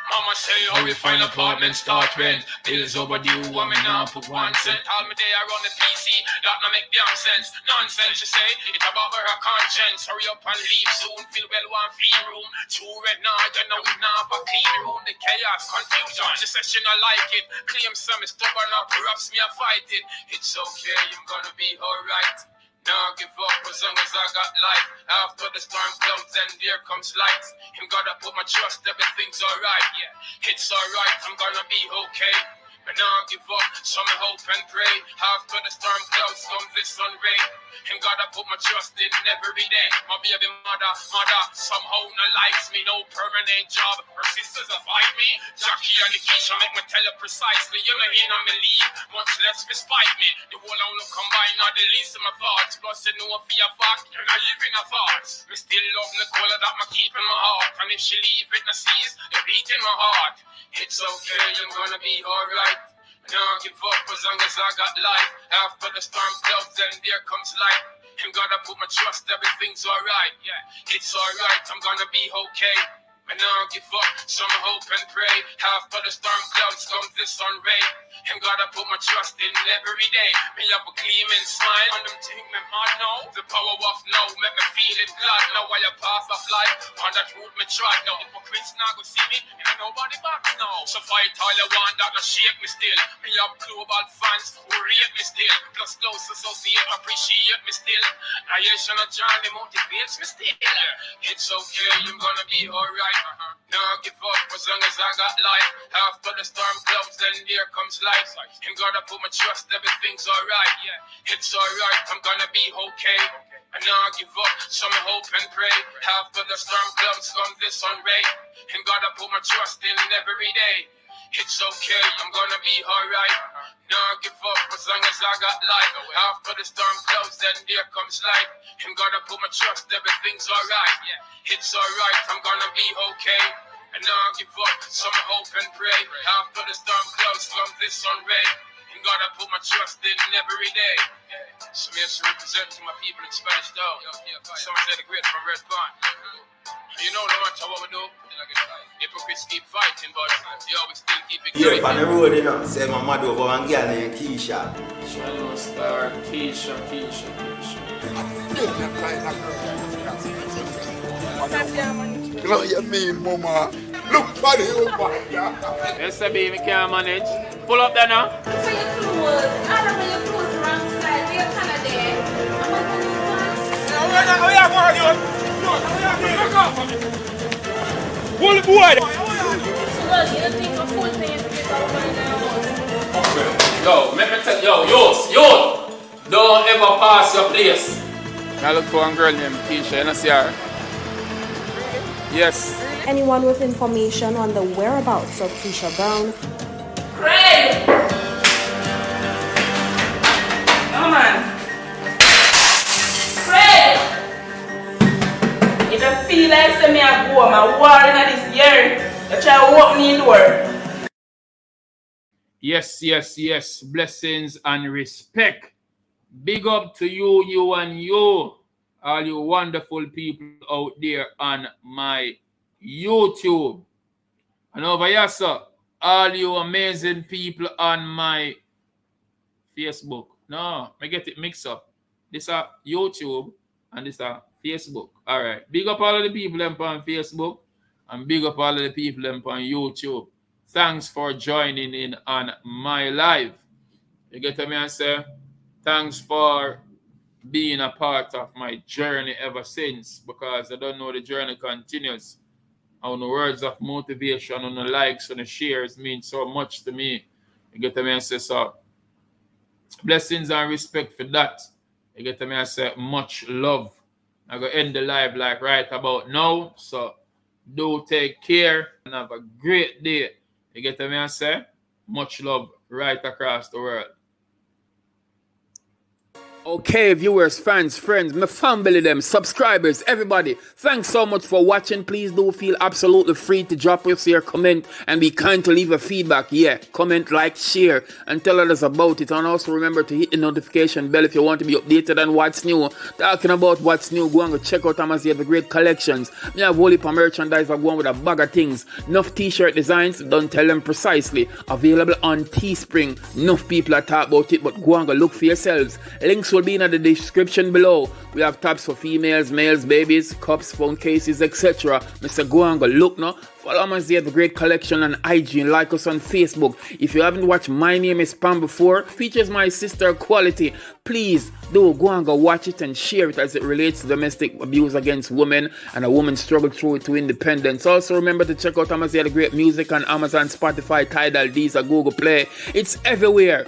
Mama say, how we find apartment, start rent. Bills overdue, woman now put 1 cent. All my day I run the PC, that no make damn sense. Nonsense, she say, it's about her conscience. Hurry up and leave soon, feel well one free room. True red now, you know we now have a clean room. The chaos, confusion, she says she not like it. Claim some is stubborn up, perhaps me I fight it. It's okay, I'm gonna be alright. Now give up as long as I got life. After the storm clouds and there comes light. Him gotta put my trust, everything's alright. Yeah, it's alright, I'm gonna be okay. But now give up, so me hope and pray. After the storm clouds comes the sun rain. Him gotta put my trust in every day. My baby mother, somehow no likes me, no permanent job. Her sisters avoid me, Jackie and the Keisha make me tell you precisely. You know in on me leave, much less despite me. The whole only combine are the least of my thoughts. Plus you know for your fact, you're not even a thoughts. Me still love Nicola that me keep in my heart. And if she leave it, I sees the beat in my heart. It's okay, I'm gonna be alright. Now give up as long as I got life. After the storm clouds, then there comes light. And gotta put my trust, everything's alright. Yeah, it's alright, I'm gonna be okay. And now give up, some hope and pray. After the storm clouds comes the sun ray. And gotta put my trust in every day. Me have a gleaming smile on them thing me mad now. The power of now make me feeling glad. Now I a path of life on that route me tried. Now hypocrites now go see me and nobody back now. So fight all you want that no shake me still. Me have global fans who rate me still. Plus close associate appreciate me still. Nation of journey motivates me still. It's okay, I'm gonna be alright. Now give up as long as I got life. After the storm clouds, then there comes life. And gotta put my trust, everything's alright. Yeah, it's alright, I'm gonna be okay. And now give up, some hope and pray. After the storm clouds come the sun ray. And gotta put my trust in every day. It's okay, I'm gonna be alright. Now give up as long as I got life. After the storm clouds, then there comes light. And gotta put my trust, everything's alright. Yeah, it's alright, I'm gonna be okay. And now give up, some hope and pray. After the storm clouds come this sun ray. And gotta put my trust in every day. So me to represent to my people in Spanish Town. Someone said the great from Red Pond. You know, no matter what we do, hypocrites keep fighting, but they always still keep it going. Yeah, on the road, you know, say my mother over one girl named Keisha. Shadow Star, Keisha. You know what you mean, mama? Look for the over here. Yes, baby, can't manage. Pull up there now. For your clothes, I don't know your clothes wrong style. They're kind of there. I'm going to need Pull the boy! So, look, you don't think a full thing to get over now? Yo, let me tell yo, don't ever pass your place. I look for one girl named Keisha, you see her? Yes. Anyone with information on the whereabouts of Keisha Brown? Craig! Come on. Craig! If you feel like say me a go, I'm war in this year. You try to walk me in the door. Yes. Blessings and respect. Big up to you and you. All you wonderful people out there on my YouTube. And over here, sir, all you amazing people on my Facebook. No, I get it mixed up. This is YouTube and this is Facebook. All right. Big up all of the people them on Facebook and big up all of the people them on YouTube. Thanks for joining in on my live. You get me and say, thanks for being a part of my journey ever since, because I don't know the journey continues. And the words of motivation and the likes and the shares mean so much to me. You get me and say, so blessings and respect for that. You get me and say, much love. I'm going to end the live like right about now. So do take care and have a great day. You get me and say, much love right across the world. Okay, viewers, fans, friends, my family, them, subscribers, everybody, thanks so much for watching. Please do feel absolutely free to drop us your comment and be kind to leave a feedback. Yeah, comment, like, share, and tell others about it. And also remember to hit the notification bell if you want to be updated on what's new. Talking about what's new, go and go check out Amaziyah, the great collections. We have whole heap of merchandise, I'm going with a bag of things. Enough t-shirt designs, don't tell them precisely. Available on Teespring. Enough people are talking about it, but go and go look for yourselves. Links will be in the description below. We have tabs for females, males, babies, cups, phone cases, etc. Mr. Go and go look now. Follow Amaziyah, the great collection on IG and like us on Facebook. If you haven't watched My Name is Pam before, features my sister Quality. Please do go and go watch it and share it as it relates to domestic abuse against women and a woman's struggle through it to independence. Also remember to check out Amaziyah, the great music on Amazon, Spotify, Tidal, Deezer, Google Play. It's everywhere.